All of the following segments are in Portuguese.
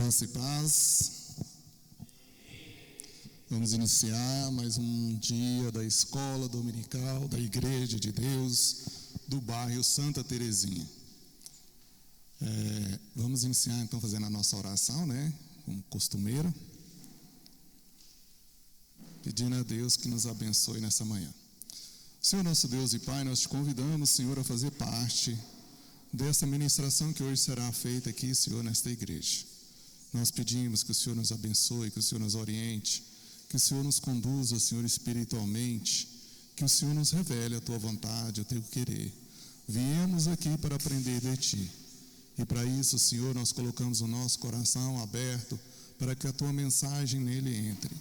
Graça e paz. Vamos iniciar mais um dia da escola dominical da Igreja de Deus do bairro Santa Terezinha. Vamos iniciar então fazendo a nossa oração, como costumeiro, pedindo a Deus que nos abençoe nessa manhã. Senhor nosso Deus e Pai, nós te convidamos, Senhor, a fazer parte dessa ministração que hoje será feita aqui, Senhor, nesta igreja. Nós pedimos que o Senhor nos abençoe, que o Senhor nos oriente, que o Senhor nos conduza, Senhor, espiritualmente, que o Senhor nos revele a Tua vontade, o Teu querer. Viemos aqui para aprender de Ti. E para isso, Senhor, nós colocamos o nosso coração aberto para que a Tua mensagem nele entre.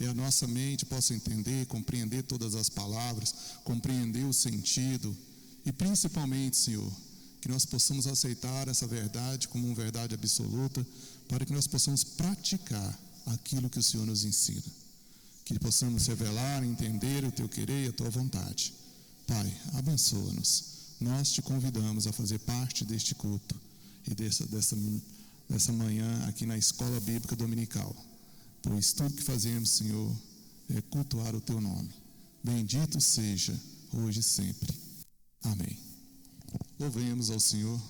E a nossa mente possa entender, compreender todas as palavras, compreender o sentido. E principalmente, Senhor, que nós possamos aceitar essa verdade como uma verdade absoluta, para que nós possamos praticar aquilo que o Senhor nos ensina. Que possamos revelar, entender o Teu querer e a Tua vontade. Pai, abençoa-nos. Nós te convidamos a fazer parte deste culto e dessa manhã aqui na Escola Bíblica Dominical. Pois tudo que fazemos, Senhor, é cultuar o Teu nome. Bendito seja, hoje e sempre. Amém. Louvemos ao Senhor.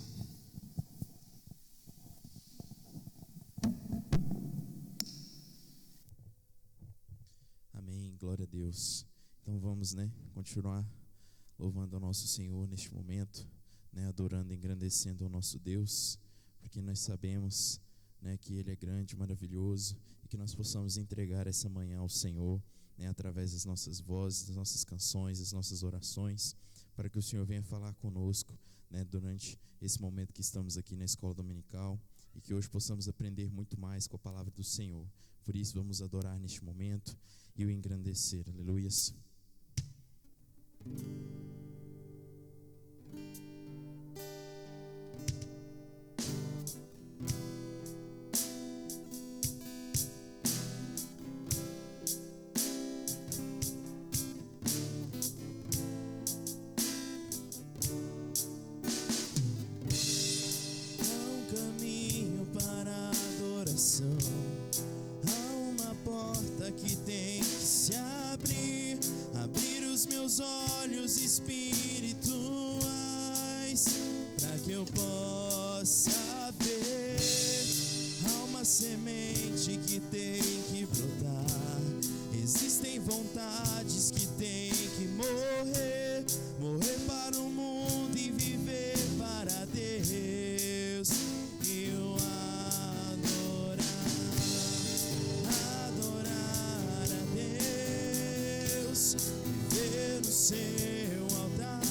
Amém, glória a Deus. Então vamos, continuar louvando ao nosso Senhor neste momento, adorando e engrandecendo ao nosso Deus, porque nós sabemos, que Ele é grande, maravilhoso, e que nós possamos entregar essa manhã ao Senhor, através das nossas vozes, das nossas canções, das nossas orações, para que o Senhor venha falar conosco, durante esse momento que estamos aqui na Escola Dominical, e que hoje possamos aprender muito mais com a palavra do Senhor. Por isso vamos adorar neste momento e o engrandecer. Aleluias. Há uma porta que tem que se abrir os meus olhos espirituais, para que eu possa ver. Há uma semente que tem que brotar, existem vontades que tem que morrer para o mundo e viver para Deus. Eu adorar a Deus, viver no seu altar,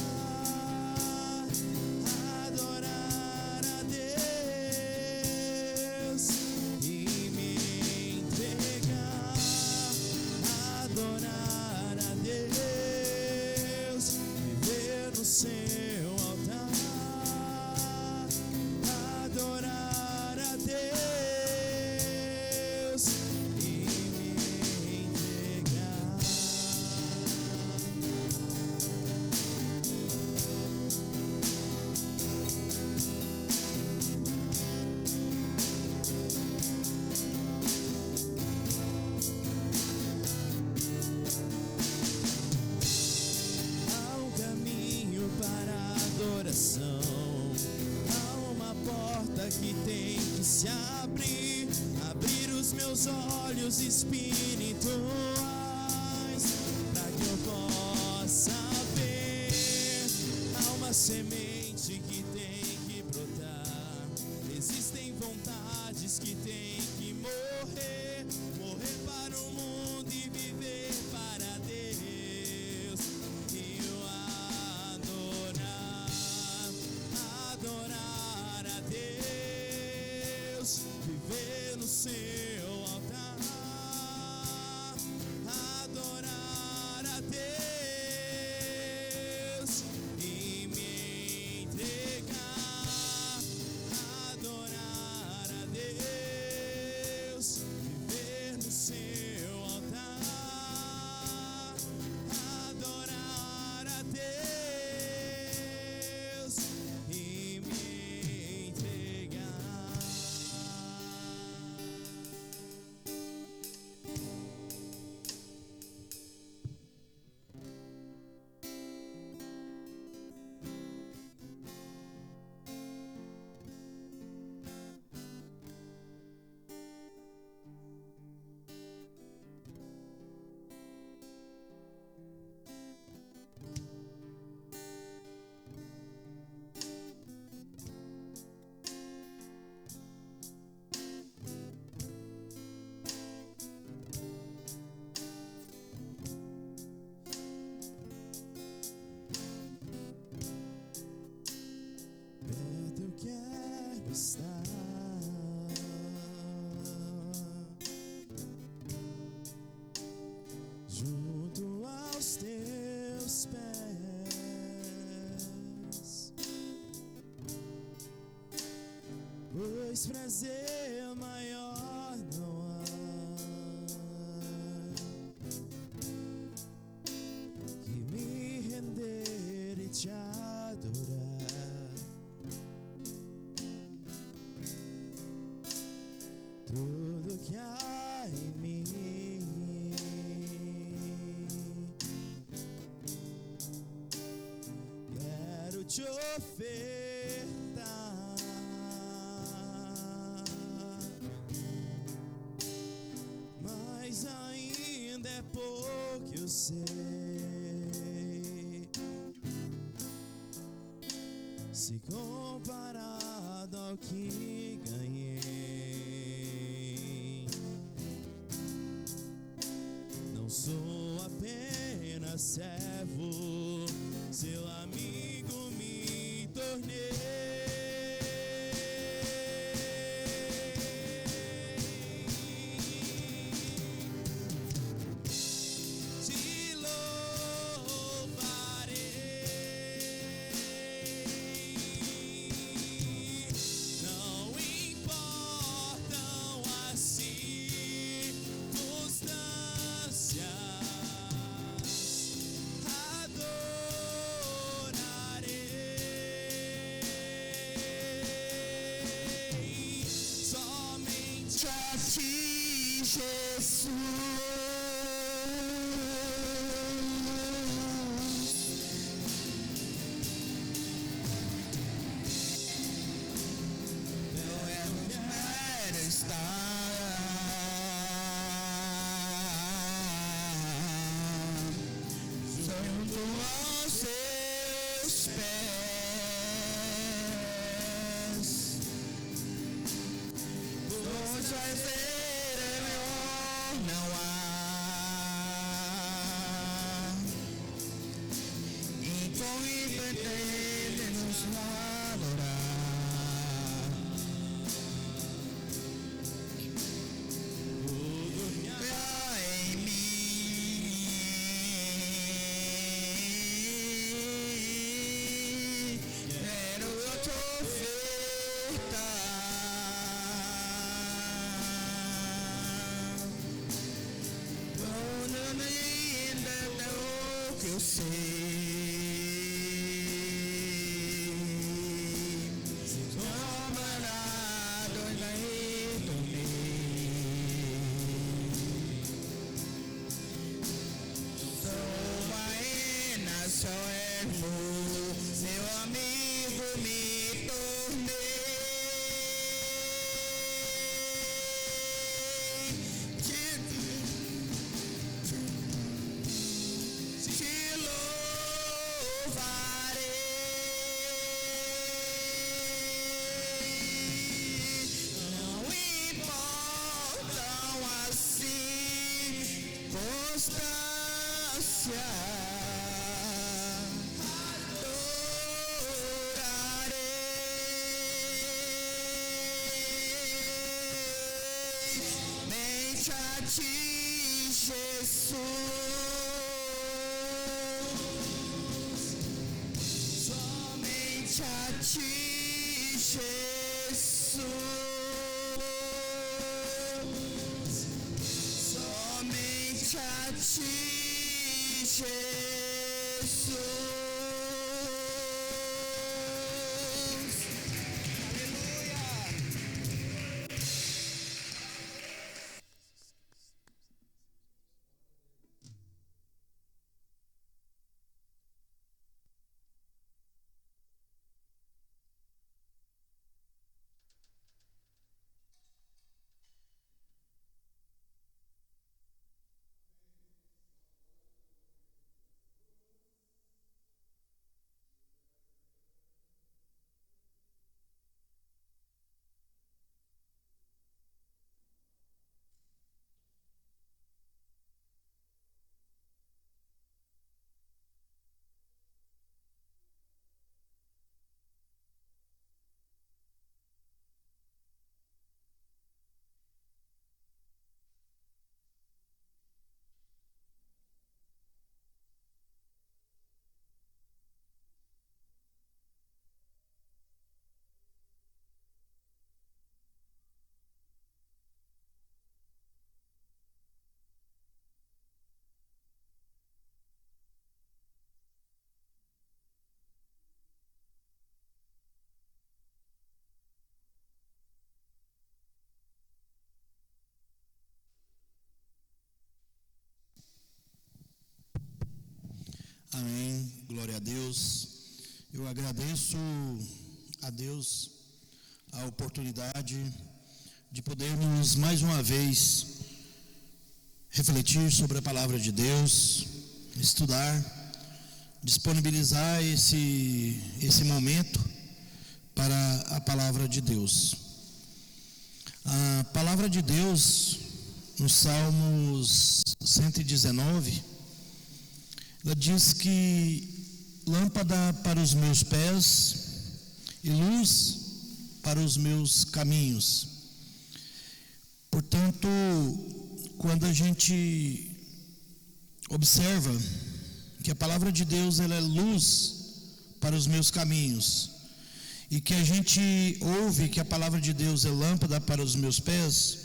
adorar a Deus e me entregar, adorar a Deus, viver no seu altar, adorar a Deus. Há uma porta que tem que se abrir os meus olhos espirituais, para que eu possa ver. Há uma semente que tem que brotar, existem vontades que tem que morrer para o mundo e viver para Deus. Eu adorar a Deus, viver no seu altar, está junto aos teus pés, pois prazer maior não há que me render e te adorar. Tudo que há em mim quero te ofertar, mas ainda é pouco, eu sei. Se comparado ao que ganhei, não sou apenas servo, seu amigo me tornei. Te louvarei, não importam as circunstâncias, adorarei somente a ti, Jesus. Eu quero estar junto aos seus pés, pois prazer maior não há e com entender nos adorar. Tudo que há em mim quero te ofertar, quando ainda é o que eu sei. Camarada, ainda sou apenas só erro, meu amigo me tornei. Te louvarei, não importam as circunstâncias, adorarei somente a ti, Jesus. Somente a ti, Jesus. Somente a ti, Jesus. Aleluia. Amém, glória a Deus. Eu agradeço a Deus a oportunidade de podermos mais uma vez refletir sobre a palavra de Deus, estudar, disponibilizar esse momento para a palavra de Deus. A palavra de Deus, no Salmos 119, ela diz que lâmpada para os meus pés e luz para os meus caminhos. Portanto, quando a gente observa que a palavra de Deus ela é luz para os meus caminhos, e que a gente ouve que a palavra de Deus é lâmpada para os meus pés,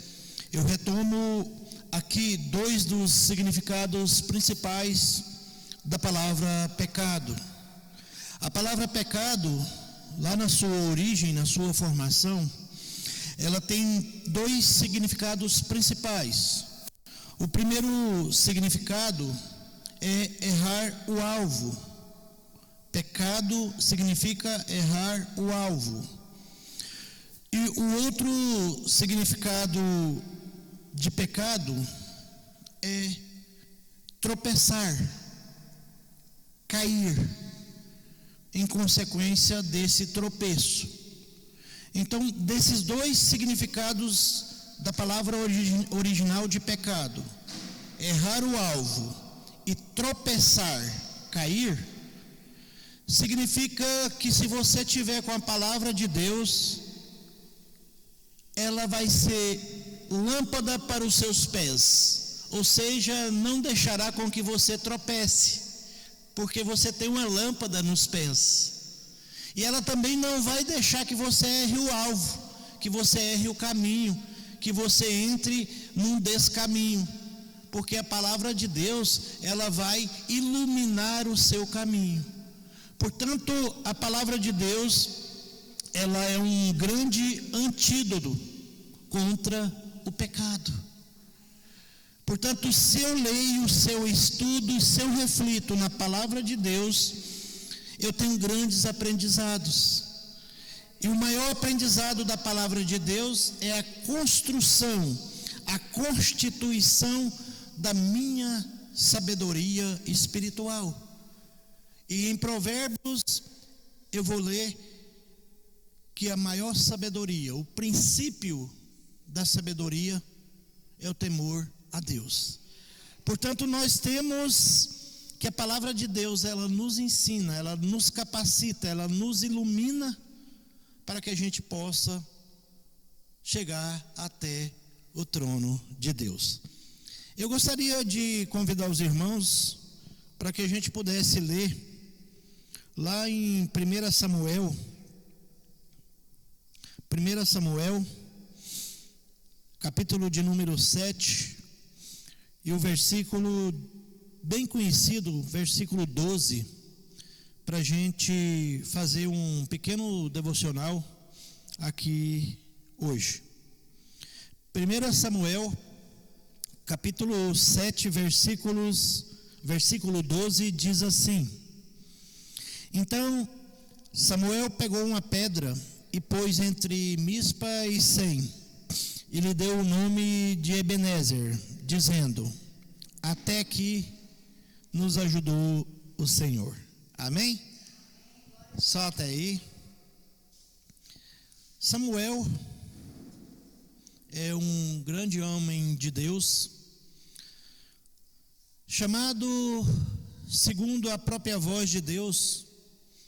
eu retomo aqui dois dos significados principais da palavra pecado. A palavra pecado, lá na sua origem, na sua formação, ela tem dois significados principais. O primeiro significado é errar o alvo. Pecado significa errar o alvo. E o outro significado de pecado é tropeçar, cair, em consequência desse tropeço. Então, desses dois significados da palavra original de pecado, errar o alvo e tropeçar, cair, significa que se você tiver com a palavra de Deus, ela vai ser lâmpada para os seus pés, ou seja, não deixará com que você tropece, porque você tem uma lâmpada nos pés. E ela também não vai deixar que você erre o alvo, que você erre o caminho, que você entre num descaminho, porque a palavra de Deus, ela vai iluminar o seu caminho. Portanto, a palavra de Deus, ela é um grande antídoto contra o pecado. Portanto, se eu leio, se eu estudo, se eu reflito na palavra de Deus, eu tenho grandes aprendizados. E o maior aprendizado da palavra de Deus é a construção, a constituição da minha sabedoria espiritual. E em Provérbios eu vou ler que a maior sabedoria, o princípio da sabedoria é o temor a Deus. Portanto, nós temos que a palavra de Deus, ela nos ensina, ela nos capacita, ela nos ilumina para que a gente possa chegar até o trono de Deus. Eu gostaria de convidar os irmãos para que a gente pudesse ler lá em 1 Samuel, capítulo de número 7, e o versículo bem conhecido, versículo 12, para a gente fazer um pequeno devocional aqui hoje. 1 Samuel, capítulo 7, versículo 12, diz assim: Então Samuel pegou uma pedra e pôs entre Mispa e Sem, e lhe deu o nome de Ebenezer, dizendo: até que nos ajudou o Senhor. Amém? Só até aí. Samuel é um grande homem de Deus, chamado segundo a própria voz de Deus,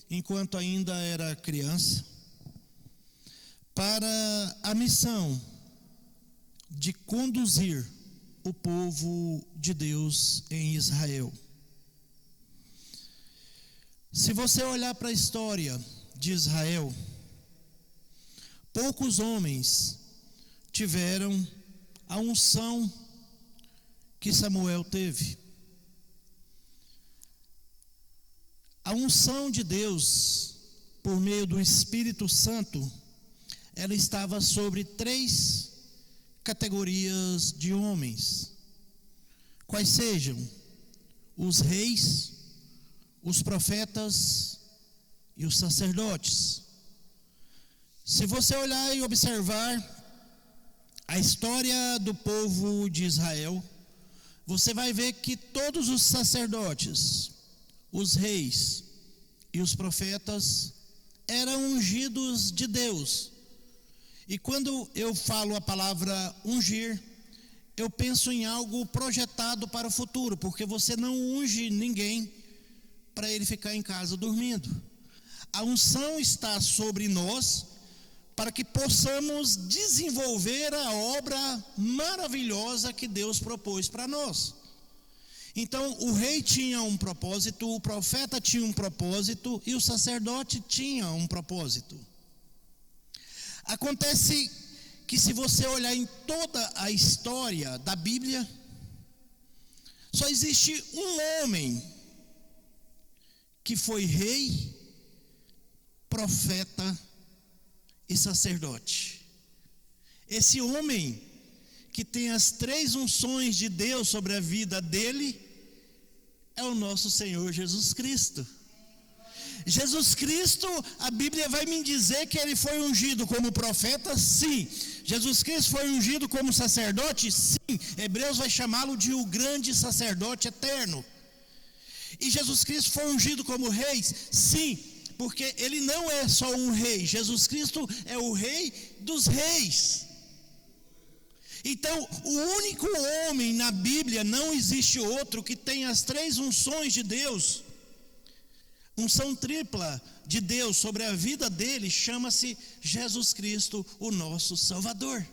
enquanto ainda era criança, para a missão de conduzir o povo de Deus em Israel. Se você olhar para a história de Israel, poucos homens tiveram a unção que Samuel teve. A unção de Deus, por meio do Espírito Santo, ela estava sobre 3 categorias de homens, quais sejam os reis, os profetas e os sacerdotes. Se você olhar e observar a história do povo de Israel, você vai ver que todos os sacerdotes, os reis e os profetas eram ungidos de Deus. E quando eu falo a palavra ungir, eu penso em algo projetado para o futuro, porque você não unge ninguém para ele ficar em casa dormindo. A unção está sobre nós para que possamos desenvolver a obra maravilhosa que Deus propôs para nós. Então, o rei tinha um propósito, o profeta tinha um propósito e o sacerdote tinha um propósito. Acontece que, se você olhar em toda a história da Bíblia, só existe um homem que foi rei, profeta e sacerdote. Esse homem que tem as 3 unções de Deus sobre a vida dele é o nosso Senhor Jesus Cristo. Jesus Cristo, a Bíblia vai me dizer que ele foi ungido como profeta? Sim. Jesus Cristo foi ungido como sacerdote? Sim. Hebreus vai chamá-lo de o grande sacerdote eterno. E Jesus Cristo foi ungido como rei? Sim, porque ele não é só um rei. Jesus Cristo é o rei dos reis. Então, o único homem na Bíblia, não existe outro, que tem as 3 unções de Deus, unção tripla de Deus sobre a vida dele, chama-se Jesus Cristo, o nosso Salvador.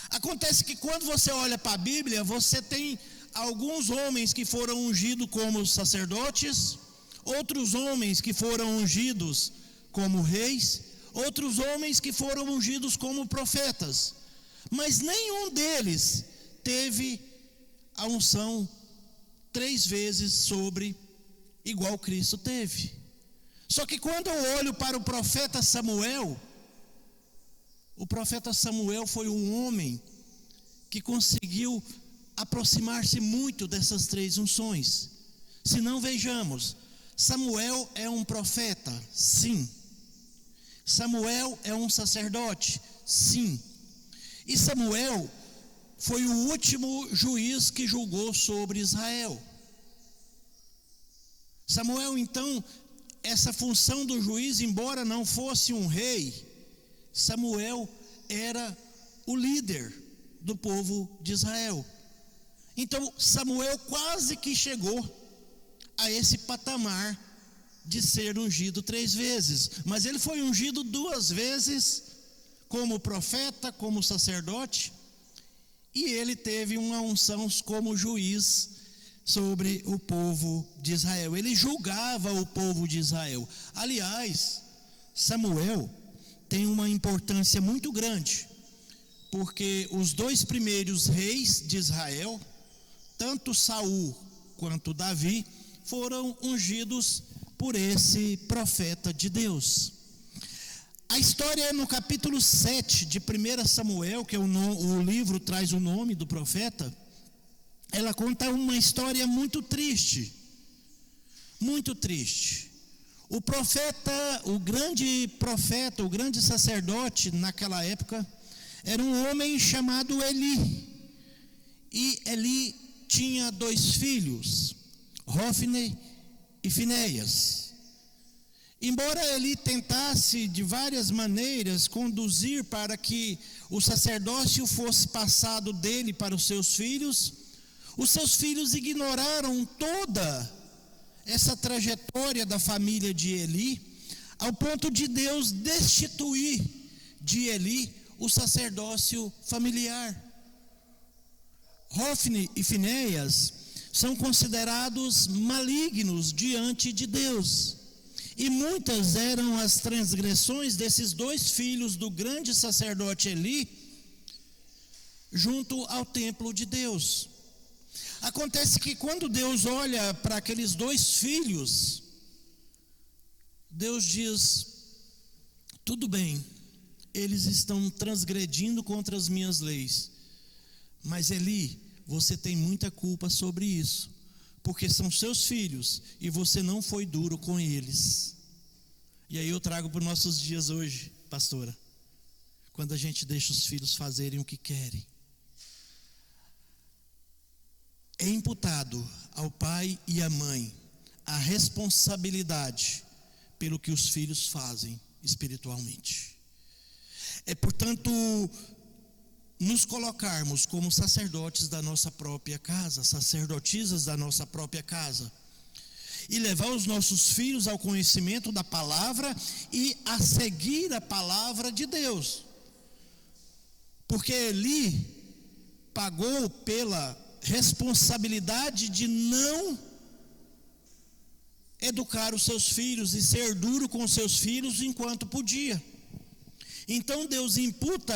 Acontece que quando você olha para a Bíblia, você tem alguns homens que foram ungidos como sacerdotes, outros homens que foram ungidos como reis, outros homens que foram ungidos como profetas, mas nenhum deles teve a unção 3 vezes sobre, igual Cristo teve. Só que quando eu olho para o profeta Samuel foi um homem que conseguiu aproximar-se muito dessas 3 unções. Se não, vejamos, Samuel é um profeta? Sim. Samuel é um sacerdote? Sim. E Samuel foi o último juiz que julgou sobre Israel. Samuel, então, essa função do juiz, embora não fosse um rei, Samuel era o líder do povo de Israel. Então, Samuel quase que chegou a esse patamar de ser ungido 3 vezes, mas ele foi ungido 2 vezes como profeta, como sacerdote, e ele teve uma unção como juiz sobre o povo de Israel. Ele julgava o povo de Israel. Aliás, Samuel tem uma importância muito grande, porque os 2 primeiros reis de Israel, tanto Saul quanto Davi, foram ungidos por esse profeta de Deus. A história é no capítulo 7 de 1 Samuel, que é o livro traz o nome do profeta. Ela conta uma história muito triste, muito triste. O profeta, o grande sacerdote naquela época, era um homem chamado Eli. E Eli tinha 2 filhos, Hofni e Finéias. Embora Eli tentasse de várias maneiras conduzir para que o sacerdócio fosse passado dele para os seus filhos ignoraram toda essa trajetória da família de Eli, ao ponto de Deus destituir de Eli o sacerdócio familiar. Hofni e Finéias são considerados malignos diante de Deus. E muitas eram as transgressões desses 2 filhos do grande sacerdote Eli junto ao templo de Deus. Acontece que quando Deus olha para aqueles 2 filhos, Deus diz: tudo bem, eles estão transgredindo contra as minhas leis, mas Eli, você tem muita culpa sobre isso, porque são seus filhos e você não foi duro com eles. E aí eu trago para os nossos dias hoje, pastora, quando a gente deixa os filhos fazerem o que querem, é imputado ao pai e à mãe a responsabilidade pelo que os filhos fazem espiritualmente. É, portanto, nos colocarmos como sacerdotes da nossa própria casa, sacerdotisas da nossa própria casa, e levar os nossos filhos ao conhecimento da palavra e a seguir a palavra de Deus. Porque Eli pagou pela responsabilidade de não educar os seus filhos e ser duro com os seus filhos enquanto podia. Então Deus imputa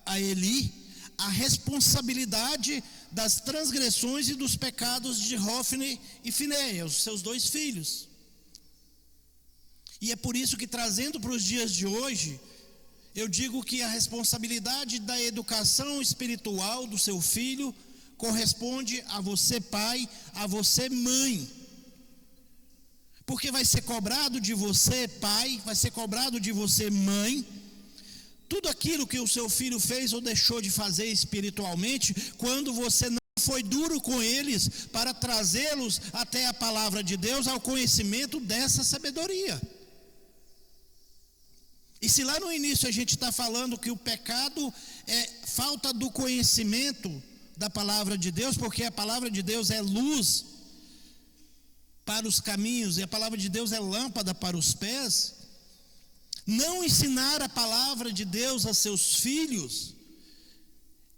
a Eli a responsabilidade das transgressões e dos pecados de Hofni e Finéias, os seus 2 filhos. E é por isso que, trazendo para os dias de hoje, eu digo que a responsabilidade da educação espiritual do seu filho corresponde a você, pai, a você, mãe. Porque vai ser cobrado de você, pai, vai ser cobrado de você, mãe, tudo aquilo que o seu filho fez ou deixou de fazer espiritualmente, quando você não foi duro com eles para trazê-los até a palavra de Deus, ao conhecimento dessa sabedoria. E se lá no início a gente está falando que o pecado é falta do conhecimento da palavra de Deus, porque a palavra de Deus é luz para os caminhos e a palavra de Deus é lâmpada para os pés, não ensinar a palavra de Deus a seus filhos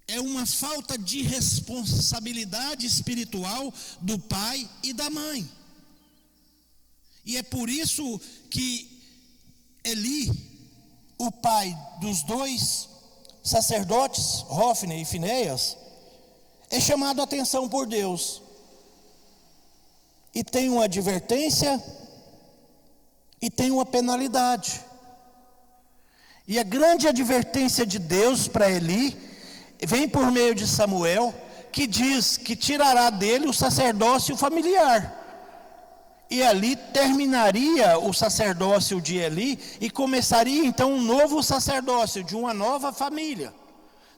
é uma falta de responsabilidade espiritual do pai e da mãe. E é por isso que Eli, o pai dos 2 sacerdotes, Hofni e Finéias, é chamado a atenção por Deus e tem uma advertência e tem uma penalidade. E a grande advertência de Deus para Eli vem por meio de Samuel, que diz que tirará dele o sacerdócio familiar. E ali terminaria o sacerdócio de Eli e começaria então um novo sacerdócio de uma nova família.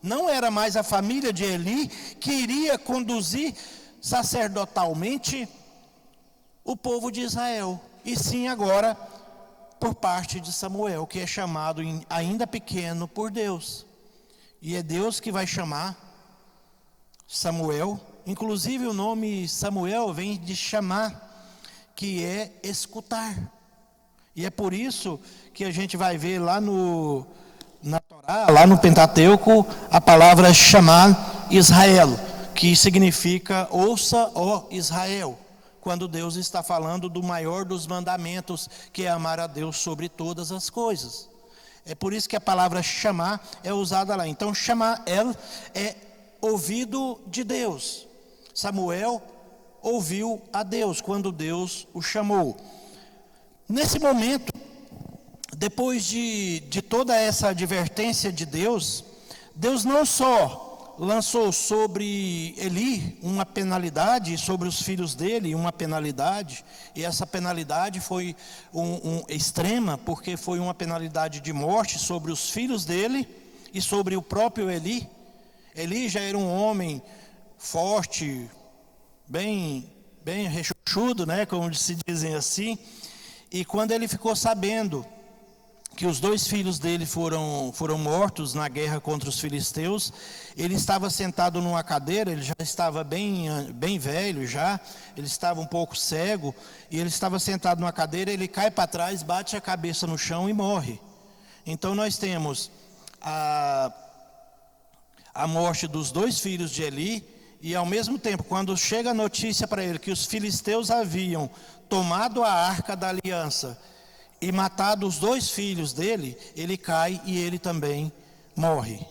Não era mais a família de Eli que iria conduzir sacerdotalmente o povo de Israel, e sim agora por parte de Samuel, que é chamado ainda pequeno por Deus. E é Deus que vai chamar Samuel. Inclusive o nome Samuel vem de chamar, que é escutar. E é por isso que a gente vai ver lá na Torá, lá no Pentateuco, a palavra chamar Israel, que significa ouça, ó Israel, quando Deus está falando do maior dos mandamentos, que é amar a Deus sobre todas as coisas. É por isso que a palavra chamar é usada lá. Então chamar é ouvido de Deus. Samuel ouviu a Deus quando Deus o chamou. Nesse momento, depois de toda essa advertência de Deus, Deus não só lançou sobre Eli uma penalidade, sobre os filhos dele uma penalidade, e essa penalidade foi extrema, porque foi uma penalidade de morte sobre os filhos dele e sobre o próprio Eli. Eli já era um homem forte, bem rechonchudo, né, como se dizem assim, e quando ele ficou sabendo que os 2 filhos dele foram mortos na guerra contra os filisteus, ele estava sentado numa cadeira, ele já estava bem velho já, ele estava um pouco cego, e ele estava sentado numa cadeira, ele cai para trás, bate a cabeça no chão e morre. Então nós temos a morte dos 2 filhos de Eli, e ao mesmo tempo, quando chega a notícia para ele que os filisteus haviam tomado a arca da aliança e matado os 2 filhos dele, ele cai e ele também morre.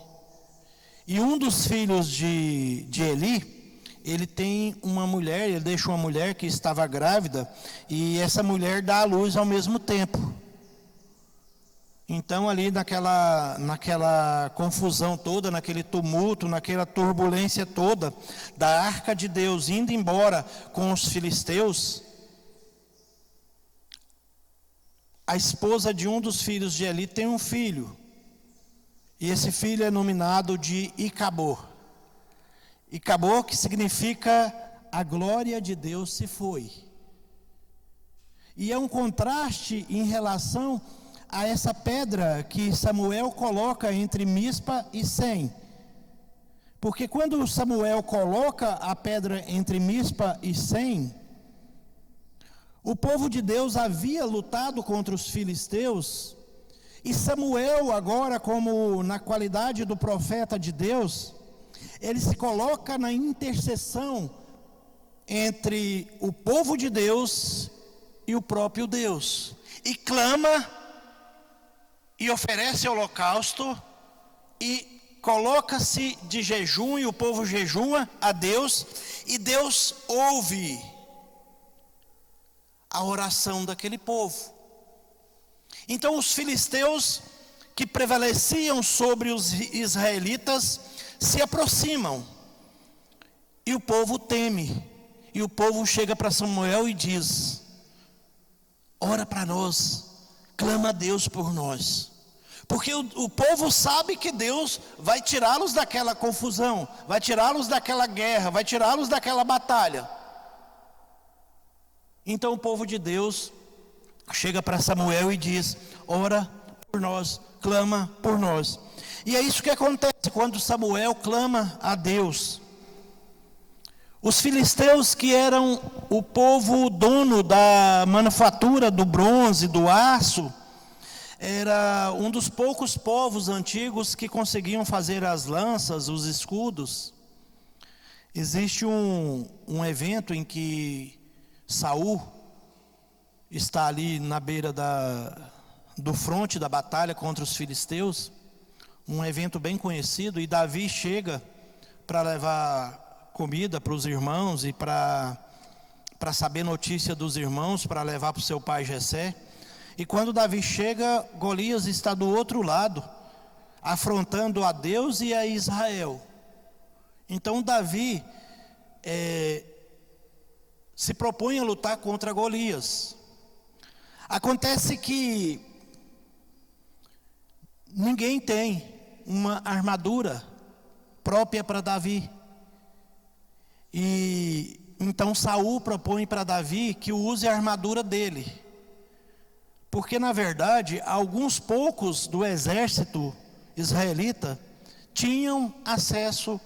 E um dos filhos de Eli, ele tem uma mulher, ele deixa uma mulher que estava grávida, e essa mulher dá à luz ao mesmo tempo. Então ali naquela confusão toda, naquele tumulto, naquela turbulência toda, da arca de Deus indo embora com os filisteus, a esposa de um dos filhos de Eli tem um filho, e esse filho é nominado de Icabô. Icabô, que significa a glória de Deus se foi. E é um contraste em relação a essa pedra que Samuel coloca entre Mispa e Sem. Porque quando Samuel coloca a pedra entre Mispa e Sem, o povo de Deus havia lutado contra os filisteus, e Samuel agora, como na qualidade do profeta de Deus, ele se coloca na intercessão entre o povo de Deus e o próprio Deus, e clama, e oferece holocausto, e coloca-se de jejum, e o povo jejua a Deus, e Deus ouve a oração daquele povo. Então os filisteus, que prevaleciam sobre os israelitas, se aproximam, e o povo teme, e o povo chega para Samuel e diz: ora para nós, clama a Deus por nós, porque o povo sabe que Deus vai tirá-los daquela confusão, vai tirá-los daquela guerra, vai tirá-los daquela batalha. Então o povo de Deus chega para Samuel e diz: ora por nós, clama por nós. E é isso que acontece quando Samuel clama a Deus. Os filisteus, que eram o povo dono da manufatura do bronze, do aço, era um dos poucos povos antigos que conseguiam fazer as lanças, os escudos. Existe um evento em que Saul está ali na beira do fronte da batalha contra os filisteus, um evento bem conhecido, e Davi chega para levar comida para os irmãos e para saber notícia dos irmãos, para levar para o seu pai Jessé. E quando Davi chega, Golias está do outro lado, afrontando a Deus e a Israel. Então Davi se propõe a lutar contra Golias. Acontece que ninguém tem uma armadura própria para Davi. E então Saul propõe para Davi que use a armadura dele, porque na verdade alguns poucos do exército israelita tinham acesso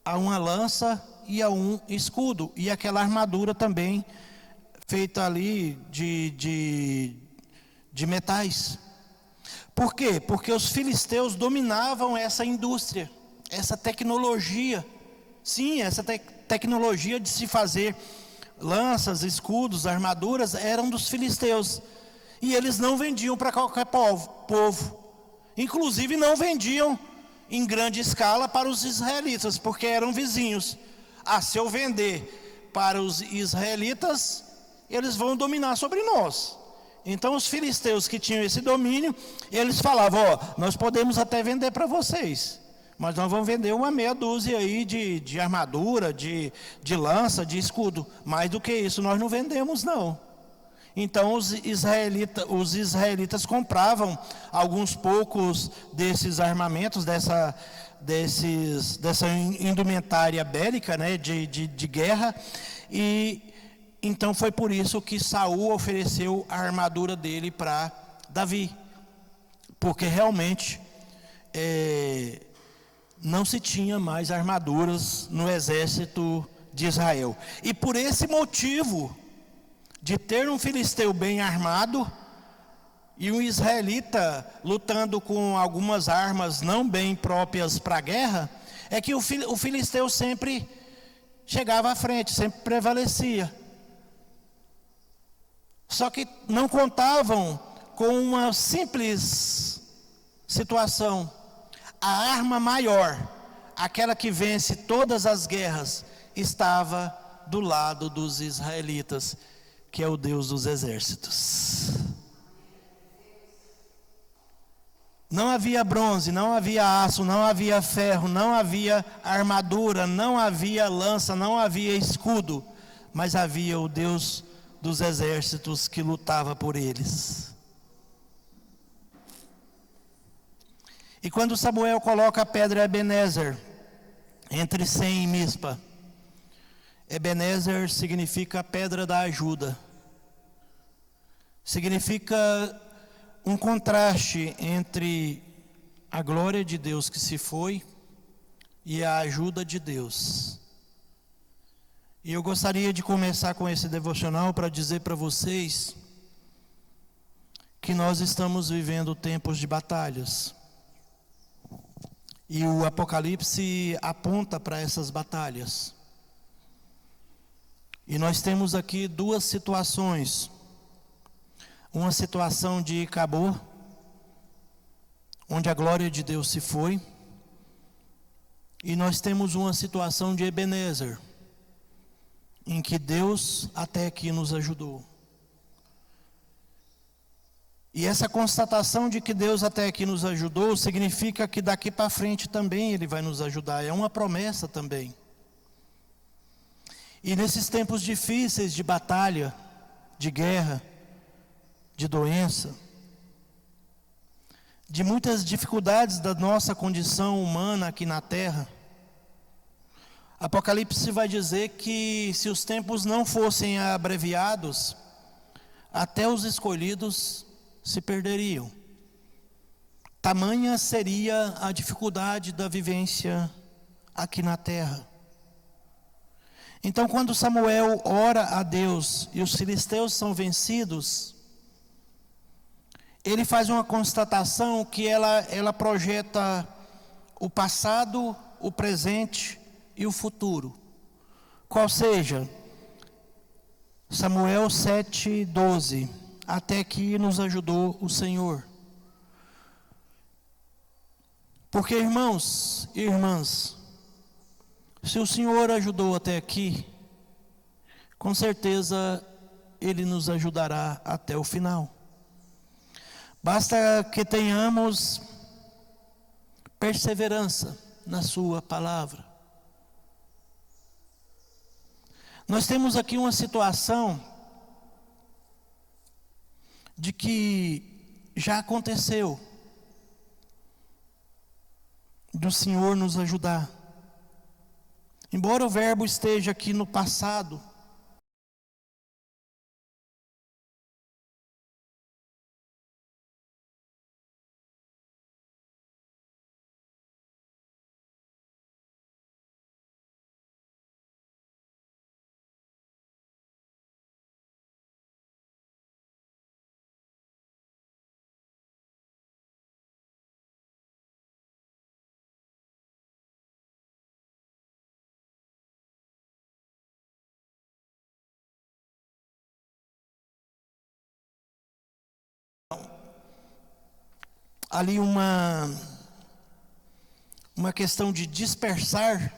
a uma lança e a um escudo, e aquela armadura também feita ali de metais. Por quê? Porque os filisteus dominavam essa indústria, essa tecnologia. Sim, essa tecnologia de se fazer lanças, escudos, armaduras, eram dos filisteus. E eles não vendiam para qualquer povo. Inclusive não vendiam em grande escala para os israelitas, porque eram vizinhos. Se eu vender para os israelitas, eles vão dominar sobre nós. Então os filisteus que tinham esse domínio, eles falavam: nós podemos até vender para vocês, mas nós vamos vender uma meia dúzia aí de armadura, de lança, de escudo. Mais do que isso nós não vendemos não. Então os israelitas compravam alguns poucos desses armamentos, dessa indumentária bélica, né, de guerra. E então foi por isso que Saul ofereceu a armadura dele para Davi, porque realmente não se tinha mais armaduras no exército de Israel. E por esse motivo de ter um filisteu bem armado e um israelita lutando com algumas armas não bem próprias para a guerra, é que o filisteu sempre chegava à frente, sempre prevalecia. Só que não contavam com uma simples situação. A arma maior, aquela que vence todas as guerras, estava do lado dos israelitas, que é o Deus dos exércitos. Não havia bronze, não havia aço, não havia ferro, não havia armadura, não havia lança, não havia escudo, mas havia o Deus dos exércitos que lutava por eles. E quando Samuel coloca a pedra Ebenezer entre Sem e Mispa, Ebenezer significa pedra da ajuda. Significa um contraste entre a glória de Deus que se foi e a ajuda de Deus. E eu gostaria de começar com esse devocional para dizer para vocês que nós estamos vivendo tempos de batalhas. E o Apocalipse aponta para essas batalhas. E nós temos aqui duas situações. Uma situação de Cabor, onde a glória de Deus se foi. E nós temos uma situação de Ebenezer, em que Deus até aqui nos ajudou. E essa constatação de que Deus até aqui nos ajudou, significa que daqui para frente também Ele vai nos ajudar. É uma promessa também. E nesses tempos difíceis de batalha, de guerra, de doença, de muitas dificuldades da nossa condição humana aqui na terra, Apocalipse vai dizer que se os tempos não fossem abreviados, até os escolhidos se perderiam. Tamanha seria a dificuldade da vivência aqui na terra. Então, quando Samuel ora a Deus e os filisteus são vencidos, ele faz uma constatação que ela projeta o passado, o presente e o futuro. Qual seja, Samuel 7:12, até que nos ajudou o Senhor. Porque, irmãos e irmãs, se o Senhor ajudou até aqui, com certeza Ele nos ajudará até o final. Basta que tenhamos perseverança na sua palavra. Nós temos aqui uma situação de que já aconteceu, do Senhor nos ajudar. Embora o verbo esteja aqui no passado, ali uma questão de dispersar,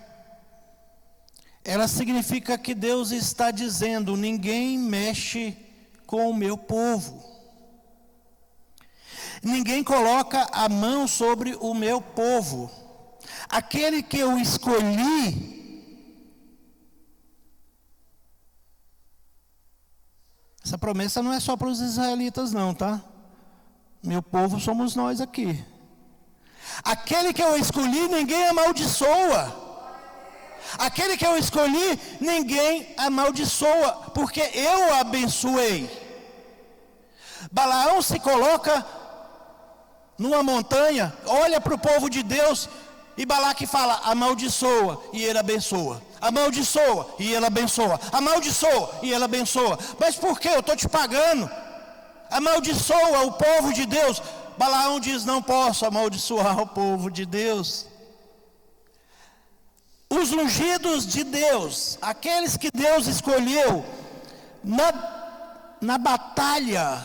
ela significa que Deus está dizendo: ninguém mexe com o meu povo, ninguém coloca a mão sobre o meu povo, aquele que eu escolhi. Essa promessa não é só para os israelitas não, tá? Meu povo somos nós aqui. Aquele que eu escolhi, ninguém amaldiçoa. Aquele que eu escolhi, ninguém amaldiçoa, porque eu abençoei. Balaão se coloca numa montanha, olha para o povo de Deus, e Balaque fala: amaldiçoa, e ele abençoa. Amaldiçoa, e ele abençoa. Amaldiçoa, e ele abençoa. Mas por quê? Eu estou te pagando. Amaldiçoa o povo de Deus. Balaão diz: não posso amaldiçoar o povo de Deus. Os ungidos de Deus, aqueles que Deus escolheu na batalha,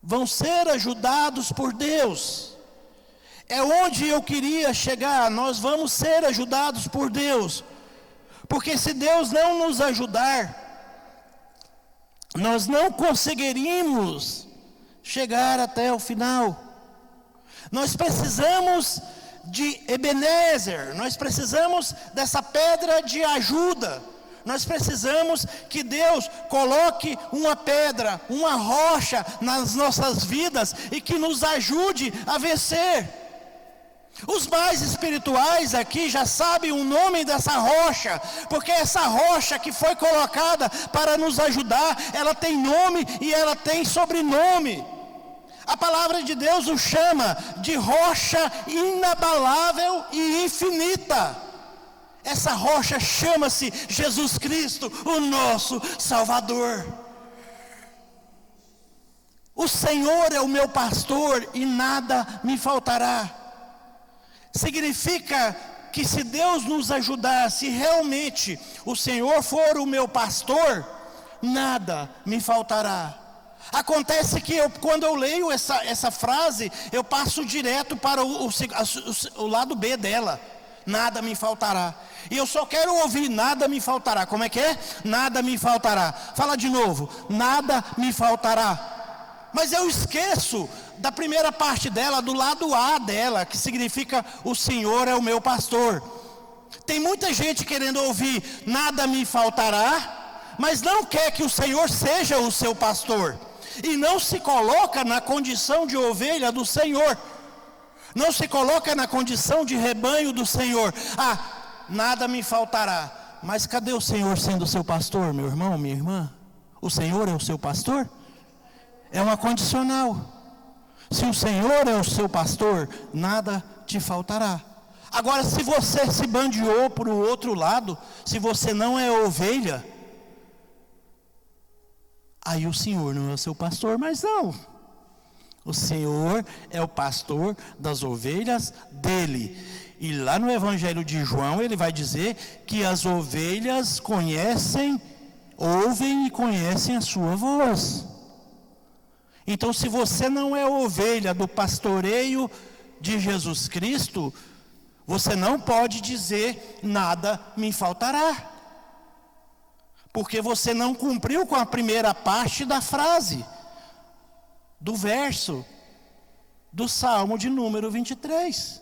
vão ser ajudados por Deus. É onde eu queria chegar. Nós vamos ser ajudados por Deus, porque se Deus não nos ajudar, nós não conseguiríamos chegar até o final. Nós precisamos de Ebenezer, nós precisamos dessa pedra de ajuda. Nós precisamos que Deus coloque uma pedra, uma rocha nas nossas vidas e que nos ajude a vencer. Os mais espirituais aqui já sabem o nome dessa rocha, porque essa rocha que foi colocada para nos ajudar, ela tem nome e ela tem sobrenome. A palavra de Deus o chama de rocha inabalável e infinita. Essa rocha chama-se Jesus Cristo, o nosso Salvador. O Senhor é o meu pastor e nada me faltará. Significa que se Deus nos ajudar, se realmente o Senhor for o meu pastor, nada me faltará. Acontece que quando eu leio essa frase, eu passo direto para o lado B dela. Nada me faltará. E eu só quero ouvir, nada me faltará. Como é que é? Nada me faltará. Fala de novo, nada me faltará. Mas eu esqueço da primeira parte dela, do lado A dela, que significa o Senhor é o meu pastor. Tem muita gente querendo ouvir, nada me faltará, mas não quer que o Senhor seja o seu pastor. E não se coloca na condição de ovelha do Senhor. Não se coloca na condição de rebanho do Senhor. Nada me faltará. Mas cadê o Senhor sendo o seu pastor, meu irmão, minha irmã? O Senhor é o seu pastor? É uma condicional. Se o Senhor é o seu pastor, nada te faltará. Agora, se você se bandeou para o outro lado, se você não é ovelha, aí o Senhor não é o seu pastor, mas não. O Senhor é o pastor das ovelhas dele. E lá no Evangelho de João, ele vai dizer que as ovelhas ouvem e conhecem a sua voz. Então, se você não é ovelha do pastoreio de Jesus Cristo, você não pode dizer, nada me faltará. Porque você não cumpriu com a primeira parte da frase, do verso, do Salmo de número 23.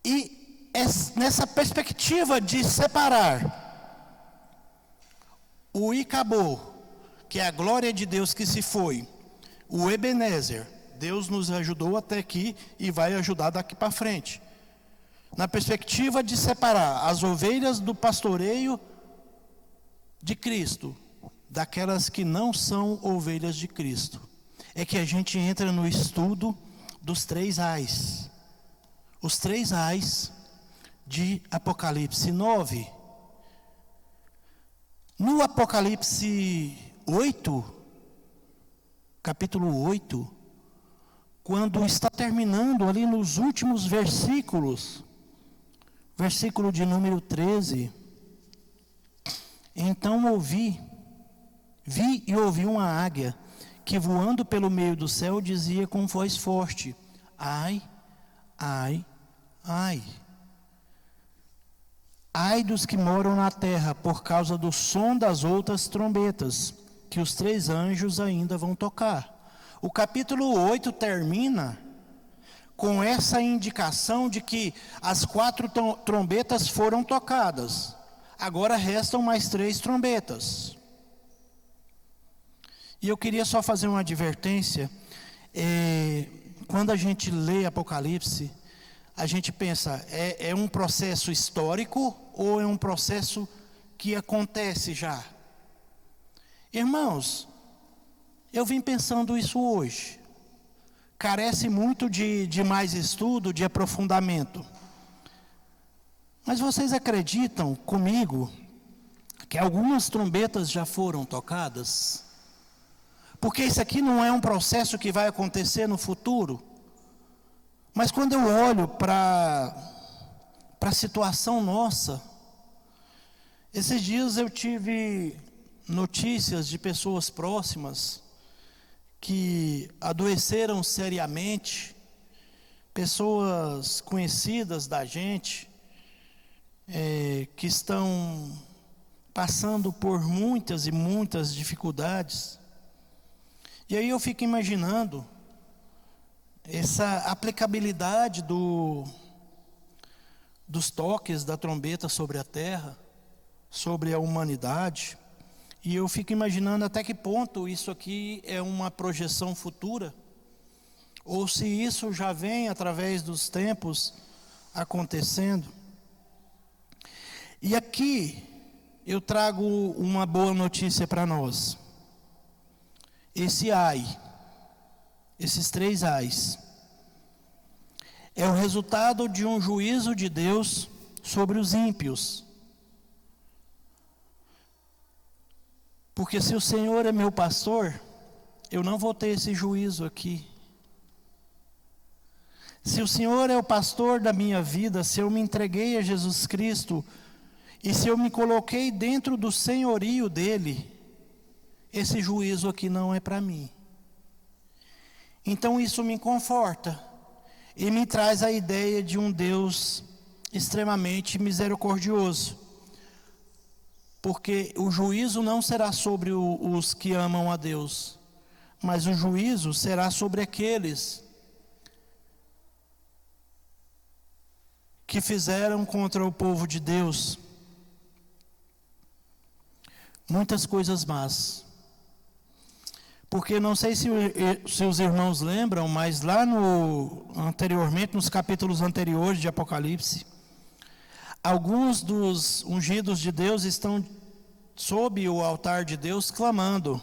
E nessa perspectiva de separar o Icabô, que é a glória de Deus que se foi, o Ebenezer, Deus nos ajudou até aqui e vai ajudar daqui para frente. Na perspectiva de separar as ovelhas do pastoreio de Cristo, daquelas que não são ovelhas de Cristo, é que a gente entra no estudo dos 3 ais. Os 3 ais de Apocalipse 9. No Apocalipse 8, capítulo 8, quando está terminando ali nos últimos versículos, versículo de número 13, então vi e ouvi uma águia, que voando pelo meio do céu dizia com voz forte, ai, ai, ai. Ai dos que moram na terra, por causa do som das outras trombetas, que os 3 anjos ainda vão tocar. O capítulo 8 termina com essa indicação de que as 4 trombetas foram tocadas. Agora restam mais 3 trombetas. E eu queria só fazer uma advertência. Quando a gente lê Apocalipse, a gente pensa, é um processo histórico ou é um processo que acontece já? Irmãos, eu vim pensando isso hoje. Carece muito de mais estudo, de aprofundamento. Mas vocês acreditam comigo que algumas trombetas já foram tocadas? Porque isso aqui não é um processo que vai acontecer no futuro. Mas quando eu olho para a situação nossa, esses dias eu tive notícias de pessoas próximas que adoeceram seriamente, pessoas conhecidas da gente, que estão passando por muitas e muitas dificuldades. E aí eu fico imaginando essa aplicabilidade dos toques da trombeta sobre a terra, sobre a humanidade, e eu fico imaginando até que ponto isso aqui é uma projeção futura, ou se isso já vem através dos tempos acontecendo. E aqui eu trago uma boa notícia para nós. Esses 3 ais, é o resultado de um juízo de Deus sobre os ímpios. Porque se o Senhor é meu pastor, eu não vou ter esse juízo aqui. Se o Senhor é o pastor da minha vida, se eu me entreguei a Jesus Cristo, e se eu me coloquei dentro do senhorio dele, esse juízo aqui não é para mim. Então isso me conforta e me traz a ideia de um Deus extremamente misericordioso. Porque o juízo não será sobre os que amam a Deus, mas o juízo será sobre aqueles que fizeram contra o povo de Deus muitas coisas más. Porque não sei se os irmãos lembram, mas lá anteriormente, nos capítulos anteriores de Apocalipse, alguns dos ungidos de Deus estão sob o altar de Deus clamando: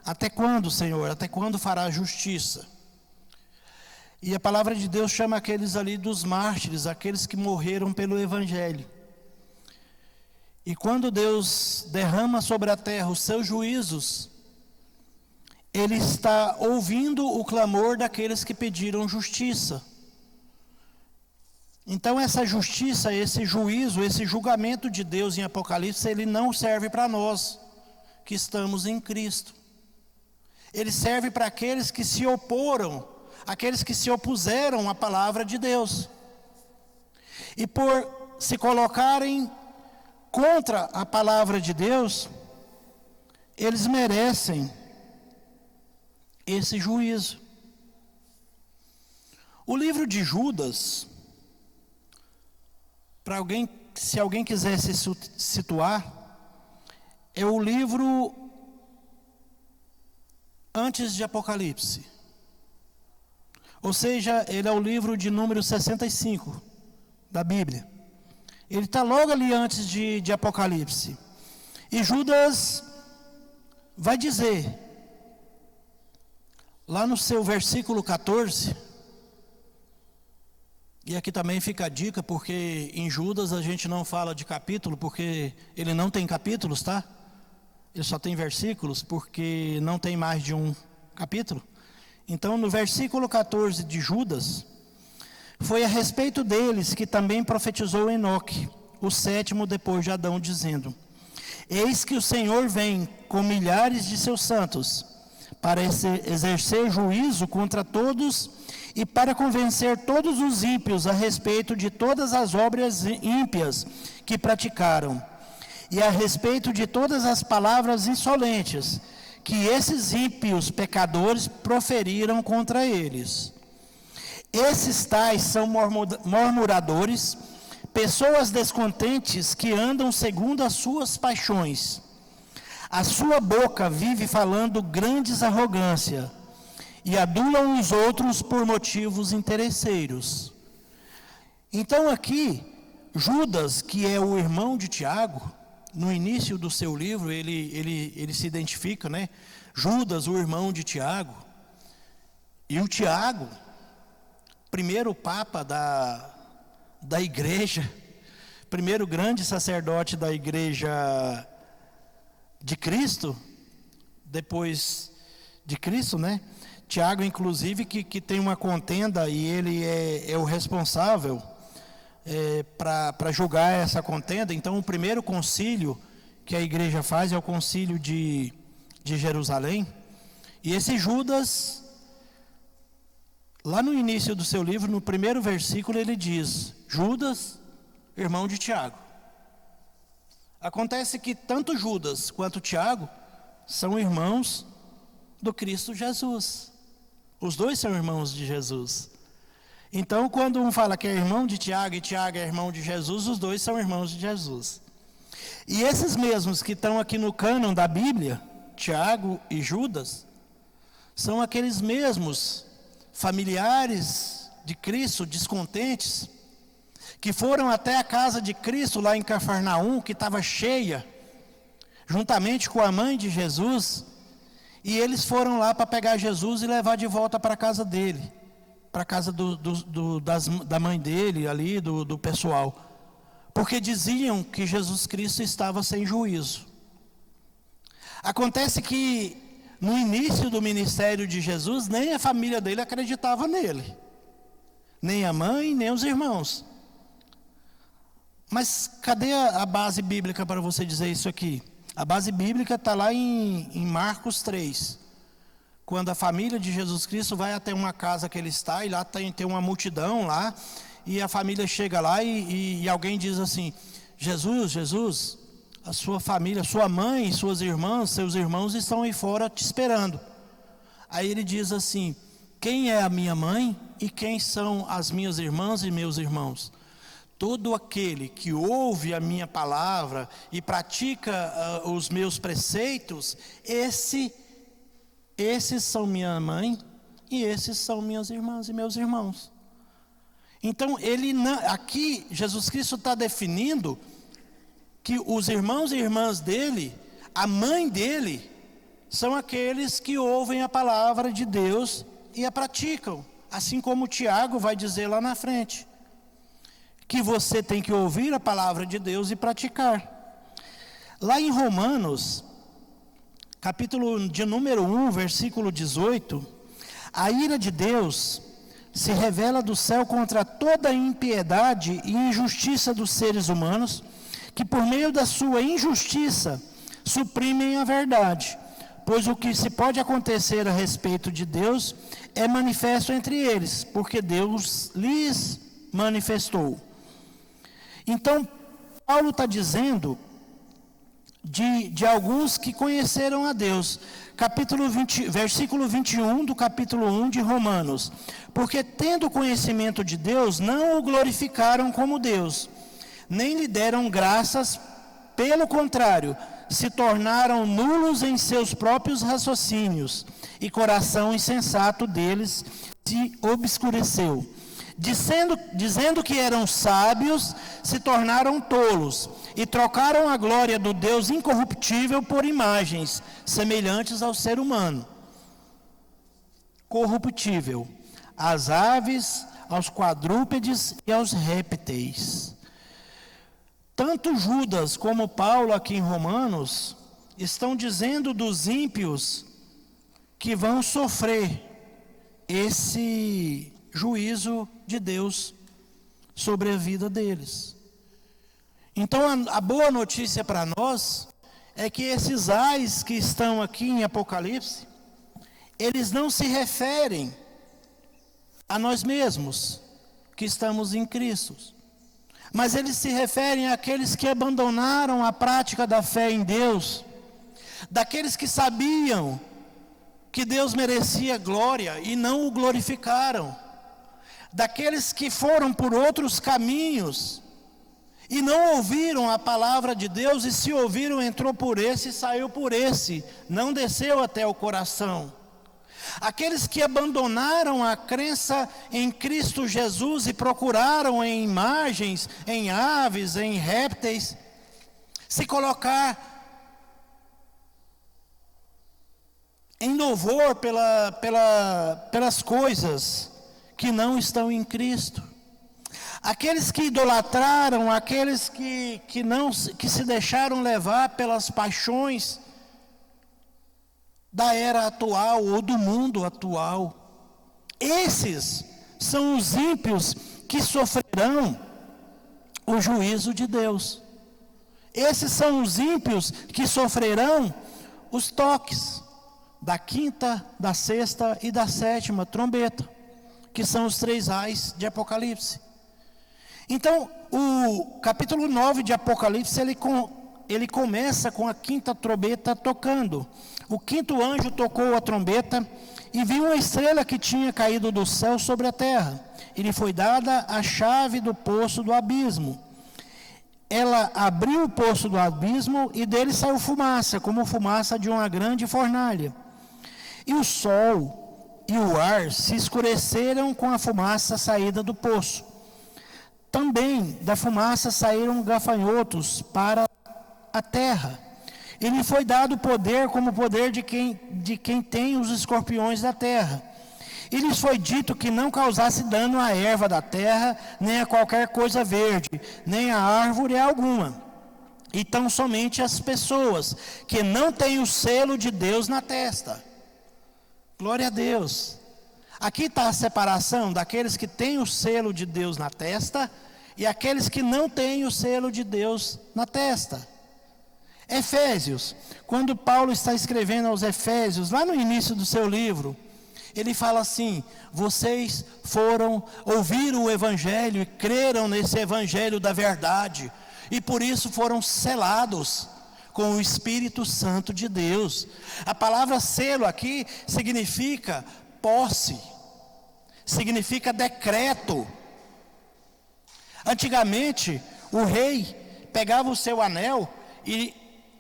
até quando, Senhor? Até quando fará justiça? E a palavra de Deus chama aqueles ali dos mártires, aqueles que morreram pelo Evangelho. E quando Deus derrama sobre a terra os seus juízos, Ele está ouvindo o clamor daqueles que pediram justiça. Então essa justiça, esse juízo, esse julgamento de Deus em Apocalipse, ele não serve para nós que estamos em Cristo. Ele serve para aqueles que se oporam, aqueles que se opuseram à palavra de Deus. E por se colocarem contra a palavra de Deus, eles merecem esse juízo. O livro de Judas, se alguém quiser se situar, é o livro antes de Apocalipse. Ou seja, ele é o livro de número 65 da Bíblia. Ele está logo ali antes de Apocalipse. E Judas vai dizer, lá no seu versículo 14, e aqui também fica a dica, porque em Judas a gente não fala de capítulo, porque ele não tem capítulos, tá? Ele só tem versículos, porque não tem mais de um capítulo. Então no versículo 14 de Judas, foi a respeito deles que também profetizou Enoque, o 7º depois de Adão, dizendo: eis que o Senhor vem com milhares de seus santos, para exercer juízo contra todos e para convencer todos os ímpios a respeito de todas as obras ímpias que praticaram, e a respeito de todas as palavras insolentes que esses ímpios pecadores proferiram contra eles. Esses tais são murmuradores, pessoas descontentes que andam segundo as suas paixões. A sua boca vive falando grandes arrogância, e adulam os outros por motivos interesseiros. Então aqui, Judas, que é o irmão de Tiago, no início do seu livro, ele se identifica, né? Judas, o irmão de Tiago. E o Tiago, primeiro papa da igreja, primeiro grande sacerdote da igreja de Cristo, depois de Cristo, né? Tiago, inclusive, que tem uma contenda, e ele é o responsável para julgar essa contenda. Então o primeiro concílio que a igreja faz é o concílio de Jerusalém. E esse Judas, lá no início do seu livro, no primeiro versículo, ele diz: Judas, irmão de Tiago. Acontece que tanto Judas quanto Tiago são irmãos do Cristo Jesus. Os dois são irmãos de Jesus. Então, quando um fala que é irmão de Tiago e Tiago é irmão de Jesus, os dois são irmãos de Jesus. E esses mesmos que estão aqui no cânon da Bíblia, Tiago e Judas, são aqueles mesmos familiares de Cristo, descontentes, que foram até a casa de Cristo lá em Cafarnaum, que estava cheia, juntamente com a mãe de Jesus, e eles foram lá para pegar Jesus e levar de volta para a casa dele, para a casa da mãe dele ali, do pessoal, porque diziam que Jesus Cristo estava sem juízo. Acontece que no início do ministério de Jesus, nem a família dele acreditava nele, nem a mãe, nem os irmãos. Mas cadê a base bíblica para você dizer isso aqui? A base bíblica está lá em Marcos 3, quando a família de Jesus Cristo vai até uma casa que ele está, e lá tem uma multidão lá, e a família chega lá e alguém diz assim: Jesus, a sua família, sua mãe, suas irmãs, seus irmãos estão aí fora te esperando. Aí ele diz assim: quem é a minha mãe e quem são as minhas irmãs e meus irmãos? Todo aquele que ouve a minha palavra e pratica os meus preceitos, esses são minha mãe e esses são minhas irmãs e meus irmãos. Então, aqui Jesus Cristo está definindo que os irmãos e irmãs dele, a mãe dele, são aqueles que ouvem a palavra de Deus e a praticam. Assim como Tiago vai dizer lá na frente, que você tem que ouvir a palavra de Deus e praticar. Lá em Romanos, capítulo de número 1, versículo 18, a ira de Deus se revela do céu contra toda a impiedade e injustiça dos seres humanos, que por meio da sua injustiça suprimem a verdade, pois o que se pode acontecer a respeito de Deus é manifesto entre eles, porque Deus lhes manifestou. Então, Paulo está dizendo de alguns que conheceram a Deus, versículo 21 do capítulo 1 de Romanos: porque tendo conhecimento de Deus, não o glorificaram como Deus, nem lhe deram graças, pelo contrário, se tornaram nulos em seus próprios raciocínios, e coração insensato deles se obscureceu. Dizendo que eram sábios, se tornaram tolos, e trocaram a glória do Deus incorruptível por imagens, semelhantes ao ser humano, corruptível, às aves, aos quadrúpedes e aos répteis. Tanto Judas como Paulo aqui em Romanos estão dizendo dos ímpios que vão sofrer esse juízo de Deus sobre a vida deles. Então a boa notícia para nós é que esses ais que estão aqui em Apocalipse, eles não se referem a nós mesmos que estamos em Cristo, mas eles se referem àqueles que abandonaram a prática da fé em Deus, daqueles que sabiam que Deus merecia glória e não o glorificaram, daqueles que foram por outros caminhos e não ouviram a palavra de Deus, e se ouviram, entrou por esse e saiu por esse, não desceu até o coração. Aqueles que abandonaram a crença em Cristo Jesus e procuraram em imagens, em aves, em répteis, se colocar em louvor pelas coisas que não estão em Cristo. Aqueles que idolatraram, aqueles que se deixaram levar pelas paixões da era atual ou do mundo atual. Esses são os ímpios que sofrerão o juízo de Deus. Esses são os ímpios que sofrerão os toques da quinta, da sexta e da sétima trombeta, que são os 3 ais de Apocalipse. Então, o capítulo 9 de Apocalipse, ele começa com a quinta trombeta tocando. O quinto anjo tocou a trombeta, e viu uma estrela que tinha caído do céu sobre a terra. E lhe foi dada a chave do poço do abismo. Ela abriu o poço do abismo e dele saiu fumaça, como fumaça de uma grande fornalha. E o sol e o ar se escureceram com a fumaça saída do poço. Também da fumaça saíram gafanhotos para a terra. E lhe foi dado poder como o poder de quem tem os escorpiões da terra. E lhes foi dito que não causasse dano à erva da terra, nem a qualquer coisa verde, nem a árvore alguma. E tão somente as pessoas que não têm o selo de Deus na testa. Glória a Deus. Aqui está a separação daqueles que têm o selo de Deus na testa e aqueles que não têm o selo de Deus na testa. Efésios, quando Paulo está escrevendo aos Efésios, lá no início do seu livro, ele fala assim: vocês ouviram o Evangelho e creram nesse Evangelho da verdade, e por isso foram selados com o Espírito Santo de Deus. A palavra selo aqui significa posse, significa decreto. Antigamente, o rei pegava o seu anel e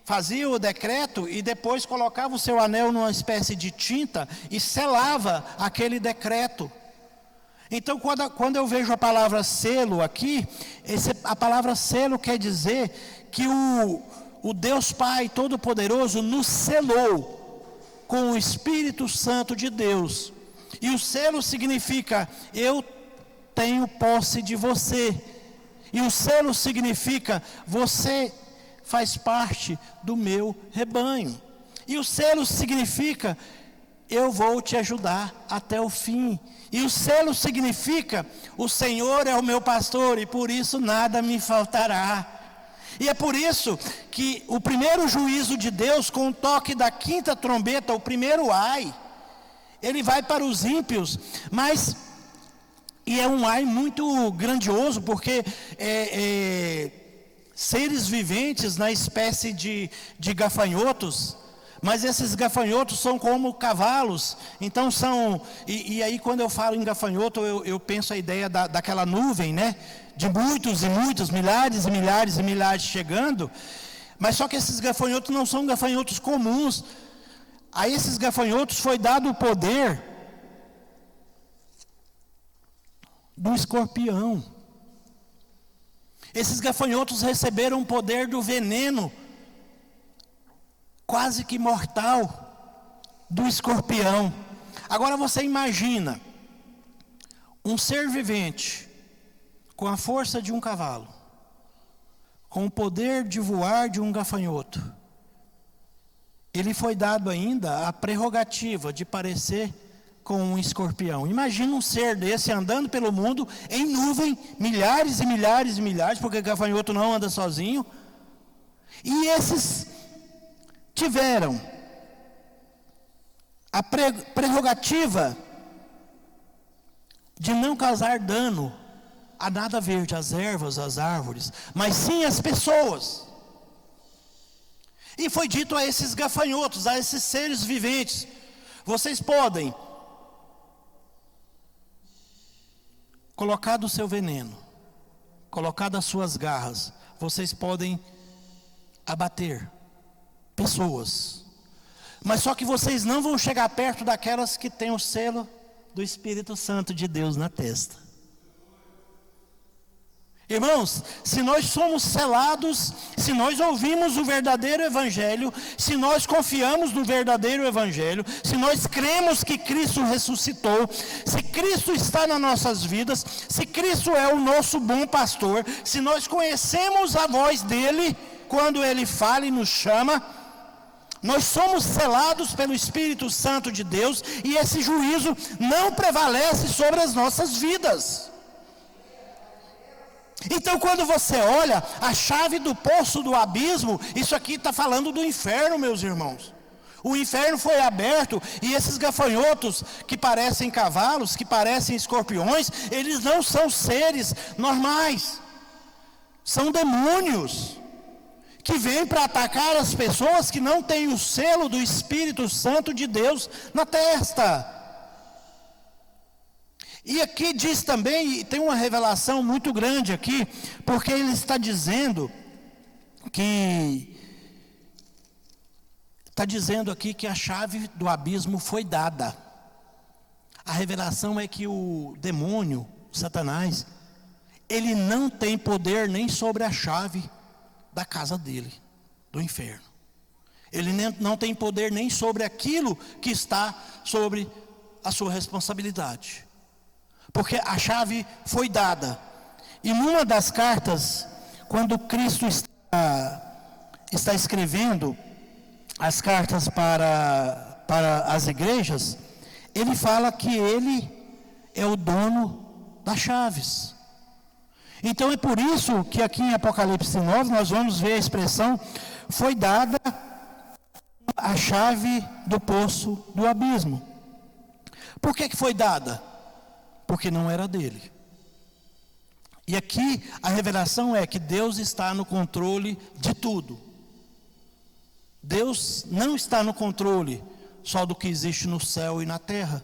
fazia o decreto e depois colocava o seu anel numa espécie de tinta e selava aquele decreto. Então, quando eu vejo a palavra selo aqui, a palavra selo quer dizer que o Deus Pai Todo-Poderoso nos selou com o Espírito Santo de Deus. E o selo significa: eu tenho posse de você. E o selo significa: você faz parte do meu rebanho. E o selo significa: eu vou te ajudar até o fim. E o selo significa: o Senhor é o meu pastor e por isso nada me faltará. E é por isso que o primeiro juízo de Deus, com o toque da quinta trombeta, o primeiro ai, ele vai para os ímpios, e é um ai muito grandioso, porque seres viventes na espécie de gafanhotos, mas esses gafanhotos são como cavalos. Então e aí quando eu falo em gafanhoto, eu penso a ideia daquela nuvem, né? De muitos e muitos, milhares e milhares e milhares chegando. Mas só que esses gafanhotos não são gafanhotos comuns. A esses gafanhotos foi dado o poder do escorpião. Esses gafanhotos receberam o poder do veneno quase que mortal do escorpião. Agora você imagina um ser vivente com a força de um cavalo, com o poder de voar de um gafanhoto. Ele foi dado ainda a prerrogativa de parecer com um escorpião. Imagina um ser desse andando pelo mundo em nuvem, milhares e milhares e milhares, porque gafanhoto não anda sozinho. E esses tiveram a prerrogativa de não causar dano a nada verde, as ervas, as árvores, mas sim as pessoas. E foi dito a esses gafanhotos, a esses seres viventes: vocês podem colocar do seu veneno, colocar das suas garras, vocês podem abater pessoas, mas só que vocês não vão chegar perto daquelas que têm o selo do Espírito Santo de Deus na testa. Irmãos, se nós somos selados, se nós ouvimos o verdadeiro Evangelho, se nós confiamos no verdadeiro Evangelho, se nós cremos que Cristo ressuscitou, se Cristo está nas nossas vidas, se Cristo é o nosso bom pastor, se nós conhecemos a voz dEle, quando Ele fala e nos chama, nós somos selados pelo Espírito Santo de Deus, e esse juízo não prevalece sobre as nossas vidas. Então, quando você olha a chave do poço do abismo, isso aqui está falando do inferno, meus irmãos. O inferno foi aberto, e esses gafanhotos que parecem cavalos, que parecem escorpiões, eles não são seres normais, são demônios que vêm para atacar as pessoas que não têm o selo do Espírito Santo de Deus na testa. E aqui diz também, e tem uma revelação muito grande aqui, porque ele está dizendo aqui que a chave do abismo foi dada. A revelação é que o demônio, Satanás, ele não tem poder nem sobre a chave da casa dele, do inferno. Ele não tem poder nem sobre aquilo que está sobre a sua responsabilidade. Porque a chave foi dada. E numa das cartas, quando Cristo está escrevendo as cartas para as igrejas, ele fala que ele é o dono das chaves. Então é por isso que aqui em Apocalipse 9 nós vamos ver a expressão: foi dada a chave do poço do abismo. Por que foi dada? Porque não era dele. E aqui a revelação é que Deus está no controle de tudo. Deus não está no controle só do que existe no céu e na terra.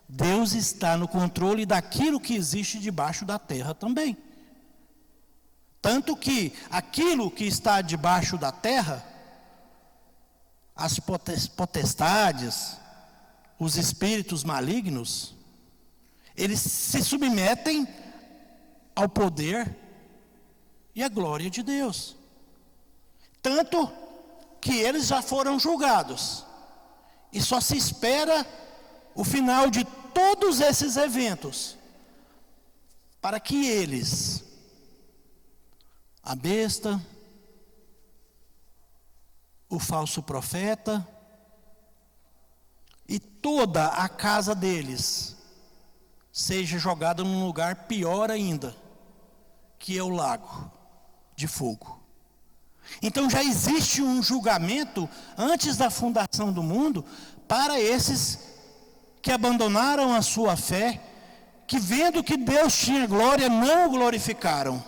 Deus está no controle daquilo que existe debaixo da terra também. Tanto que aquilo que está debaixo da terra, as potestades, os espíritos malignos, eles se submetem ao poder e à glória de Deus. Tanto que eles já foram julgados. E só se espera o final de todos esses eventos para que eles, a besta, o falso profeta e toda a casa deles seja jogada num lugar pior ainda, que é o lago de fogo. Então já existe um julgamento antes da fundação do mundo para esses que abandonaram a sua fé, que vendo que Deus tinha glória, não o glorificaram.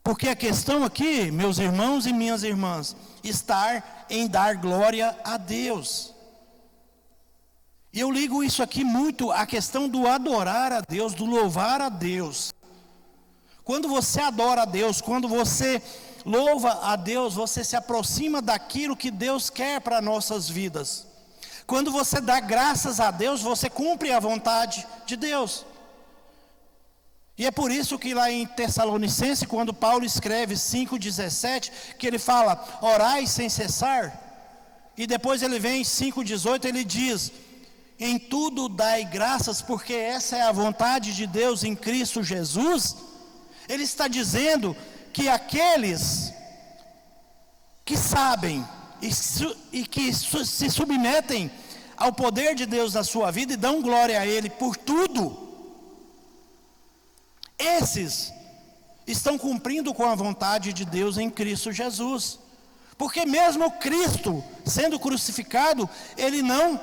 Porque a questão aqui, meus irmãos e minhas irmãs, está em dar glória a Deus. E eu ligo isso aqui muito à questão do adorar a Deus, do louvar a Deus. Quando você adora a Deus, quando você louva a Deus, você se aproxima daquilo que Deus quer para nossas vidas. Quando você dá graças a Deus, você cumpre a vontade de Deus. E é por isso que lá em Tessalonicenses, quando Paulo escreve 5,17, que ele fala, orai sem cessar. E depois ele vem em 5,18, ele diz, em tudo dai graças, porque essa é a vontade de Deus em Cristo Jesus. Ele está dizendo que aqueles que sabem e que se submetem ao poder de Deus na sua vida e dão glória a Ele por tudo, esses estão cumprindo com a vontade de Deus em Cristo Jesus. Porque mesmo Cristo sendo crucificado, Ele não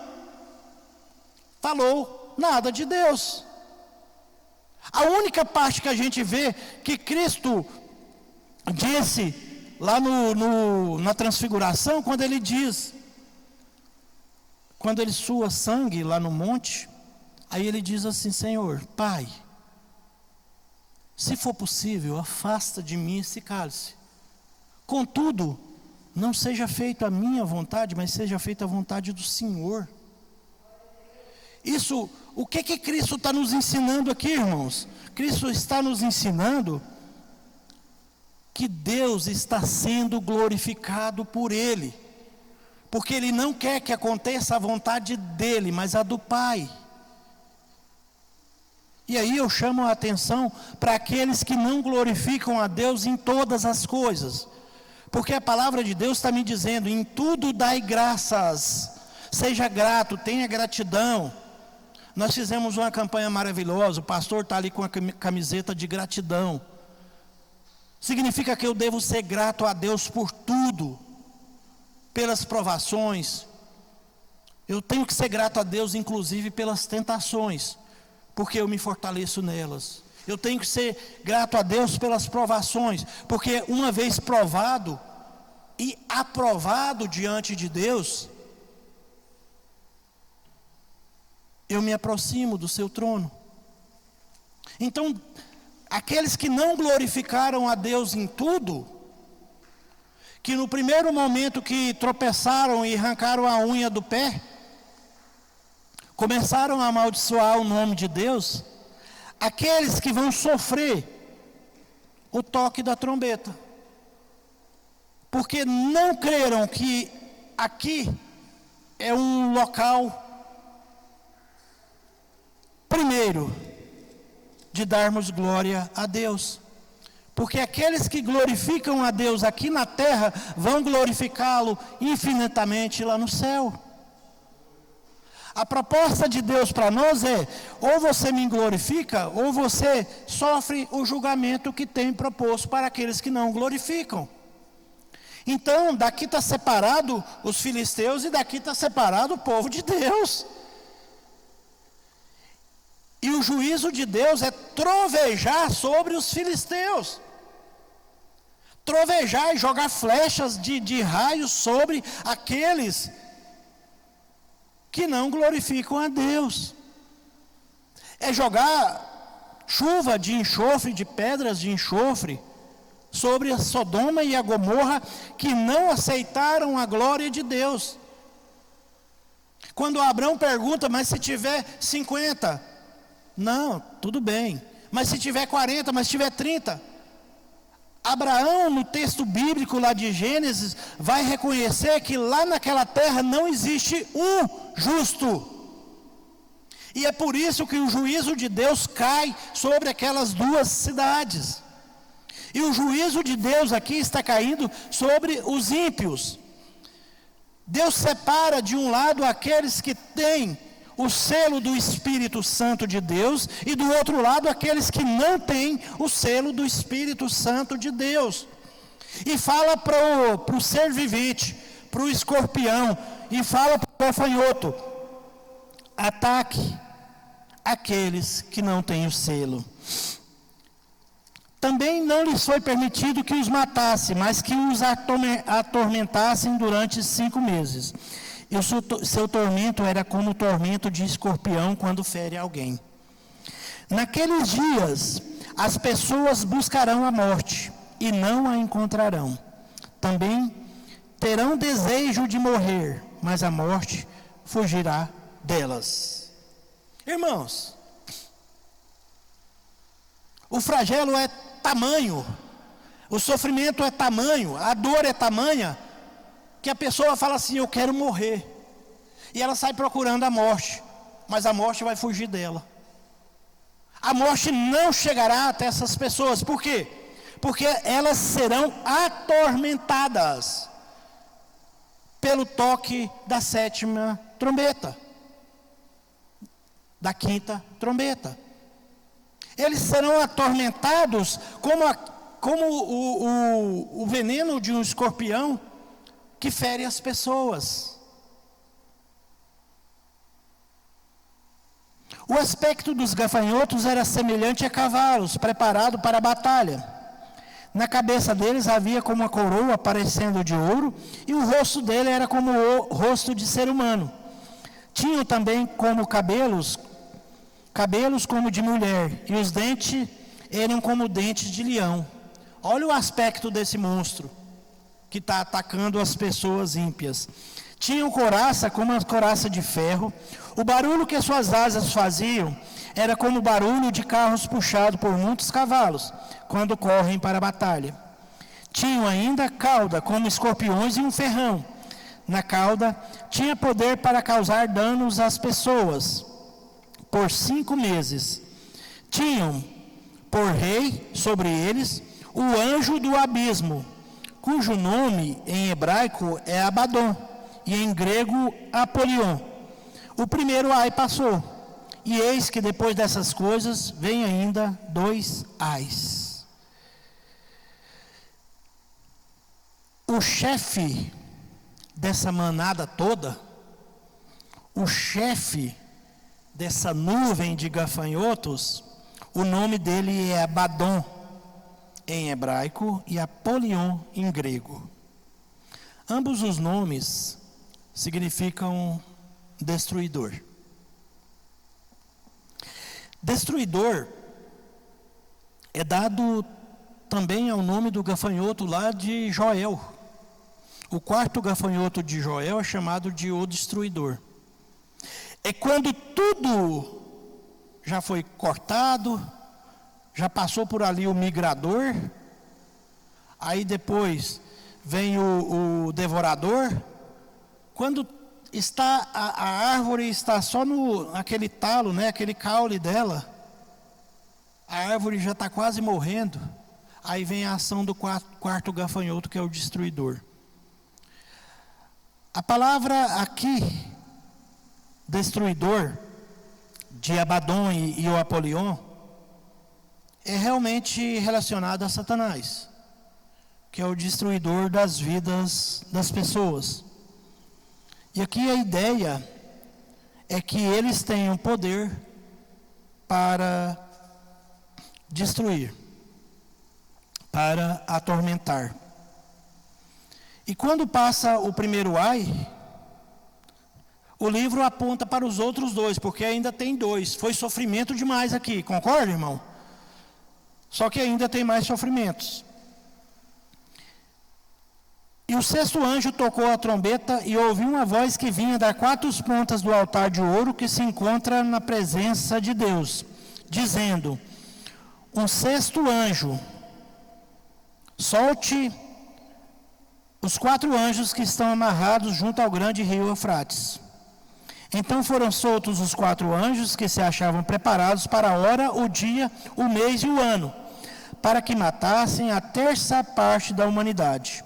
falou nada de Deus. A única parte que a gente vê que Cristo disse lá na transfiguração, quando ele diz, quando ele sua sangue lá no monte, aí ele diz assim, Senhor, Pai, se for possível, afasta de mim esse cálice. Contudo, não seja feita a minha vontade, mas seja feita a vontade do Senhor. Isso, o que Cristo está nos ensinando aqui, irmãos? Cristo está nos ensinando que Deus está sendo glorificado por Ele, porque Ele não quer que aconteça a vontade dEle, mas a do Pai. E aí eu chamo a atenção para aqueles que não glorificam a Deus em todas as coisas, porque a palavra de Deus está me dizendo, em tudo dai graças, seja grato, tenha gratidão. Nós fizemos uma campanha maravilhosa, o pastor está ali com a camiseta de gratidão. Significa que eu devo ser grato a Deus por tudo, pelas provações. Eu tenho que ser grato a Deus, inclusive pelas tentações, porque eu me fortaleço nelas. Eu tenho que ser grato a Deus pelas provações, porque uma vez provado e aprovado diante de Deus, eu me aproximo do seu trono. Então, aqueles que não glorificaram a Deus em tudo, que no primeiro momento que tropeçaram e arrancaram a unha do pé, começaram a amaldiçoar o nome de Deus, aqueles que vão sofrer o toque da trombeta, porque não creram que aqui é um local, primeiro, de darmos glória a Deus. Porque aqueles que glorificam a Deus aqui na terra, vão glorificá-lo infinitamente lá no céu. A proposta de Deus para nós é, ou você me glorifica, ou você sofre o julgamento que tem proposto para aqueles que não glorificam. Então, daqui está separado os filisteus e daqui está separado o povo de Deus. E o juízo de Deus é trovejar sobre os filisteus. Trovejar e jogar flechas de raios sobre aqueles que não glorificam a Deus. É jogar chuva de enxofre, de pedras de enxofre, sobre a Sodoma e a Gomorra, que não aceitaram a glória de Deus. Quando Abraão pergunta, mas se tiver 50, não, tudo bem. Mas se tiver 40, mas se tiver 30, Abraão, no texto bíblico lá de Gênesis, vai reconhecer que lá naquela terra não existe um justo. E é por isso que o juízo de Deus cai sobre aquelas duas cidades. E o juízo de Deus aqui está caindo sobre os ímpios. Deus separa de um lado aqueles que têm o selo do Espírito Santo de Deus, e do outro lado aqueles que não têm o selo do Espírito Santo de Deus. E fala para o ser vivente, para o escorpião, e fala para o gafanhoto: ataque aqueles que não têm o selo. Também não lhes foi permitido que os matasse, mas que os atormentassem durante 5 meses. E o seu tormento era como o tormento de escorpião quando fere alguém. Naqueles dias, as pessoas buscarão a morte e não a encontrarão. Também terão desejo de morrer, mas a morte fugirá delas. Irmãos, o flagelo é tamanho, o sofrimento é tamanho, a dor é tamanha, que a pessoa fala assim: eu quero morrer. E ela sai procurando a morte, mas a morte vai fugir dela. A morte não chegará até essas pessoas. Por quê? Porque elas serão atormentadas pelo toque da 7ª trombeta, da 5ª trombeta. Eles serão atormentados como o veneno de um escorpião que fere as pessoas. O aspecto dos gafanhotos era semelhante a cavalos, preparados para a batalha. Na cabeça deles havia como uma coroa parecendo de ouro, e o rosto dele era como o rosto de ser humano. Tinham também como cabelos como de mulher, e os dentes eram como dentes de leão. Olha o aspecto desse monstro que está atacando as pessoas ímpias. Tinham couraça como uma couraça de ferro. O barulho que suas asas faziam era como o barulho de carros puxados por muitos cavalos, quando correm para a batalha. Tinham ainda cauda como escorpiões e um ferrão. Na cauda tinha poder para causar danos às pessoas. Por 5 meses. Tinham por rei sobre eles o anjo do abismo, cujo nome em hebraico é Abaddon, e em grego Apolion. O primeiro ai passou, e eis que depois dessas coisas vem ainda 2 ais. O chefe dessa manada toda, o chefe dessa nuvem de gafanhotos, o nome dele é Abaddon em hebraico e Apolion em grego. Ambos os nomes significam destruidor. Destruidor é dado também ao nome do gafanhoto lá de Joel. O quarto gafanhoto de Joel é chamado de o destruidor. É quando tudo já foi cortado, já passou por ali o migrador, aí depois vem o devorador. Quando está a árvore está só naquele talo, né, aquele caule dela, a árvore já está quase morrendo, aí vem a ação do quarto gafanhoto, que é o destruidor. A palavra aqui, destruidor, de Abaddon e o Apolion, é realmente relacionado a Satanás, que é o destruidor das vidas das pessoas. E aqui a ideia é que eles tenham poder para destruir, para atormentar. E quando passa o primeiro ai, o livro aponta para os outros dois, porque ainda tem dois. Foi sofrimento demais aqui, concorda, irmão? Só que ainda tem mais sofrimentos. E o sexto anjo tocou a trombeta e ouviu uma voz que vinha das quatro pontas do altar de ouro que se encontra na presença de Deus, dizendo: um sexto anjo, solte os quatro anjos que estão amarrados junto ao grande rio Eufrates. Então foram soltos os quatro anjos que se achavam preparados para a hora, o dia, o mês e o ano, para que matassem a terça parte da humanidade.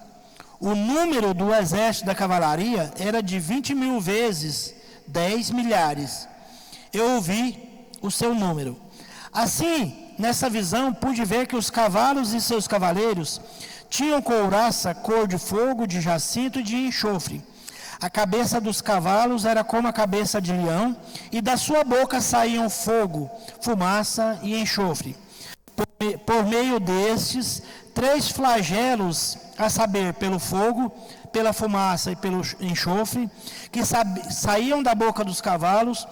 O número do exército da cavalaria era de 20.000 vezes 10 milhares. Eu ouvi o seu número. Assim, nessa visão, pude ver que os cavalos e seus cavaleiros tinham couraça cor de fogo, de jacinto e de enxofre. A cabeça dos cavalos era como a cabeça de leão, e da sua boca saíam fogo, fumaça e enxofre. Por meio destes, 3 flagelos, a saber, pelo fogo, pela fumaça e pelo enxofre, que saíam da boca dos cavalos,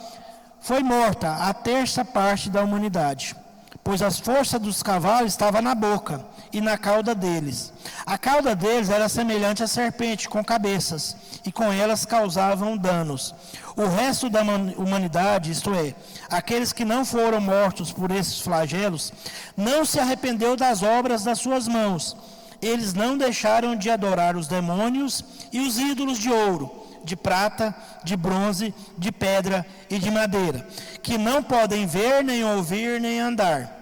foi morta a terça parte da humanidade. Pois as forças dos cavalos estavam na boca e na cauda deles. A cauda deles era semelhante à serpente, com cabeças, e com elas causavam danos. O resto da humanidade, isto é, aqueles que não foram mortos por esses flagelos, não se arrependeu das obras das suas mãos. Eles não deixaram de adorar os demônios e os ídolos de ouro, de prata, de bronze, de pedra e de madeira, que não podem ver, nem ouvir, nem andar.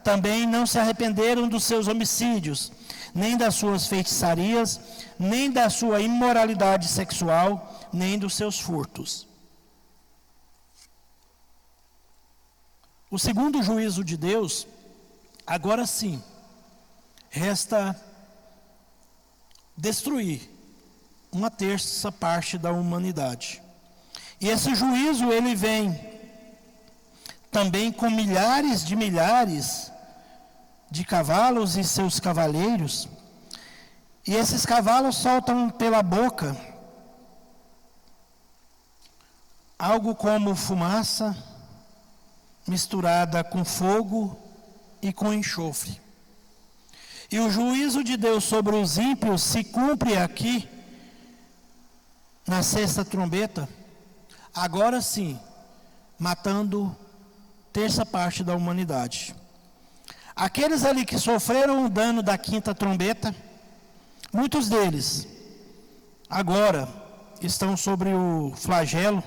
Também não se arrependeram dos seus homicídios, nem das suas feitiçarias, nem da sua imoralidade sexual, nem dos seus furtos. O segundo juízo de Deus, agora sim, resta destruir uma terça parte da humanidade. E esse juízo, ele vem também com milhares de cavalos e seus cavaleiros, e esses cavalos soltam pela boca algo como fumaça misturada com fogo e com enxofre. E o juízo de Deus sobre os ímpios se cumpre aqui na sexta trombeta, agora sim, matando terça parte da humanidade. Aqueles ali que sofreram o dano da quinta trombeta, muitos deles agora estão sobre o flagelo,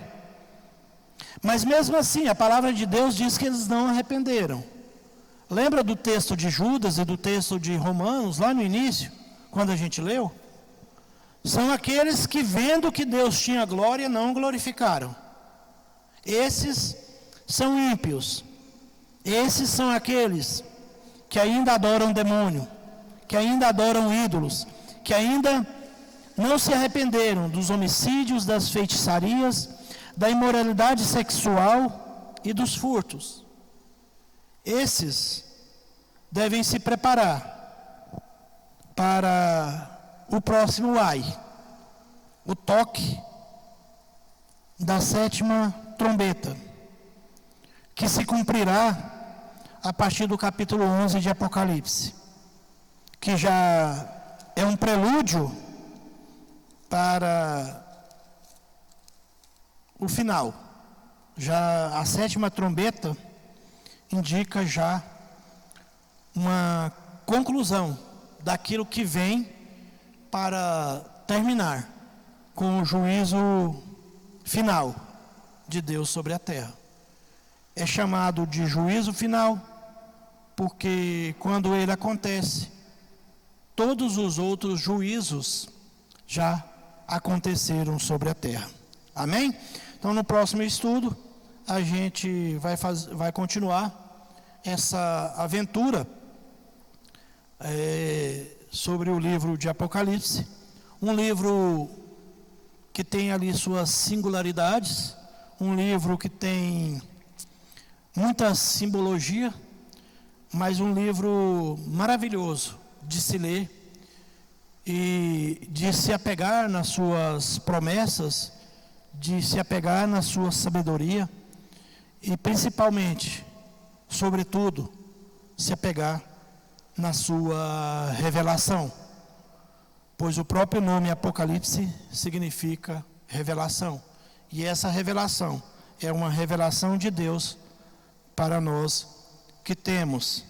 mas mesmo assim a palavra de Deus diz que eles não arrependeram. Lembra do texto de Judas e do texto de Romanos, lá no início, quando a gente leu? São aqueles que, vendo que Deus tinha glória, não glorificaram. Esses são ímpios. Esses são aqueles que ainda adoram demônio, que ainda adoram ídolos, que ainda não se arrependeram dos homicídios, das feitiçarias, da imoralidade sexual e dos furtos. Esses devem se preparar para o próximo ai, o toque da sétima trombeta, que se cumprirá a partir do capítulo 11 de Apocalipse, que já é um prelúdio para o final. Já a 7ª trombeta indica já uma conclusão daquilo que vem para terminar com o juízo final de Deus sobre a terra. É chamado de juízo final porque quando ele acontece, todos os outros juízos já aconteceram sobre a terra. Amém? Então, no próximo estudo, a gente vai continuar essa aventura sobre o livro de Apocalipse, um livro que tem ali suas singularidades, um livro que tem muita simbologia, mas um livro maravilhoso de se ler e de se apegar nas suas promessas, de se apegar na sua sabedoria e principalmente, sobretudo, se apegar na sua revelação, pois o próprio nome Apocalipse significa revelação, e essa revelação é uma revelação de Deus para nós que temos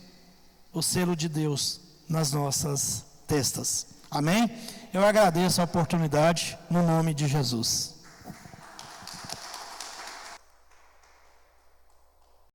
o selo de Deus nas nossas testas. Amém? Eu agradeço a oportunidade no nome de Jesus.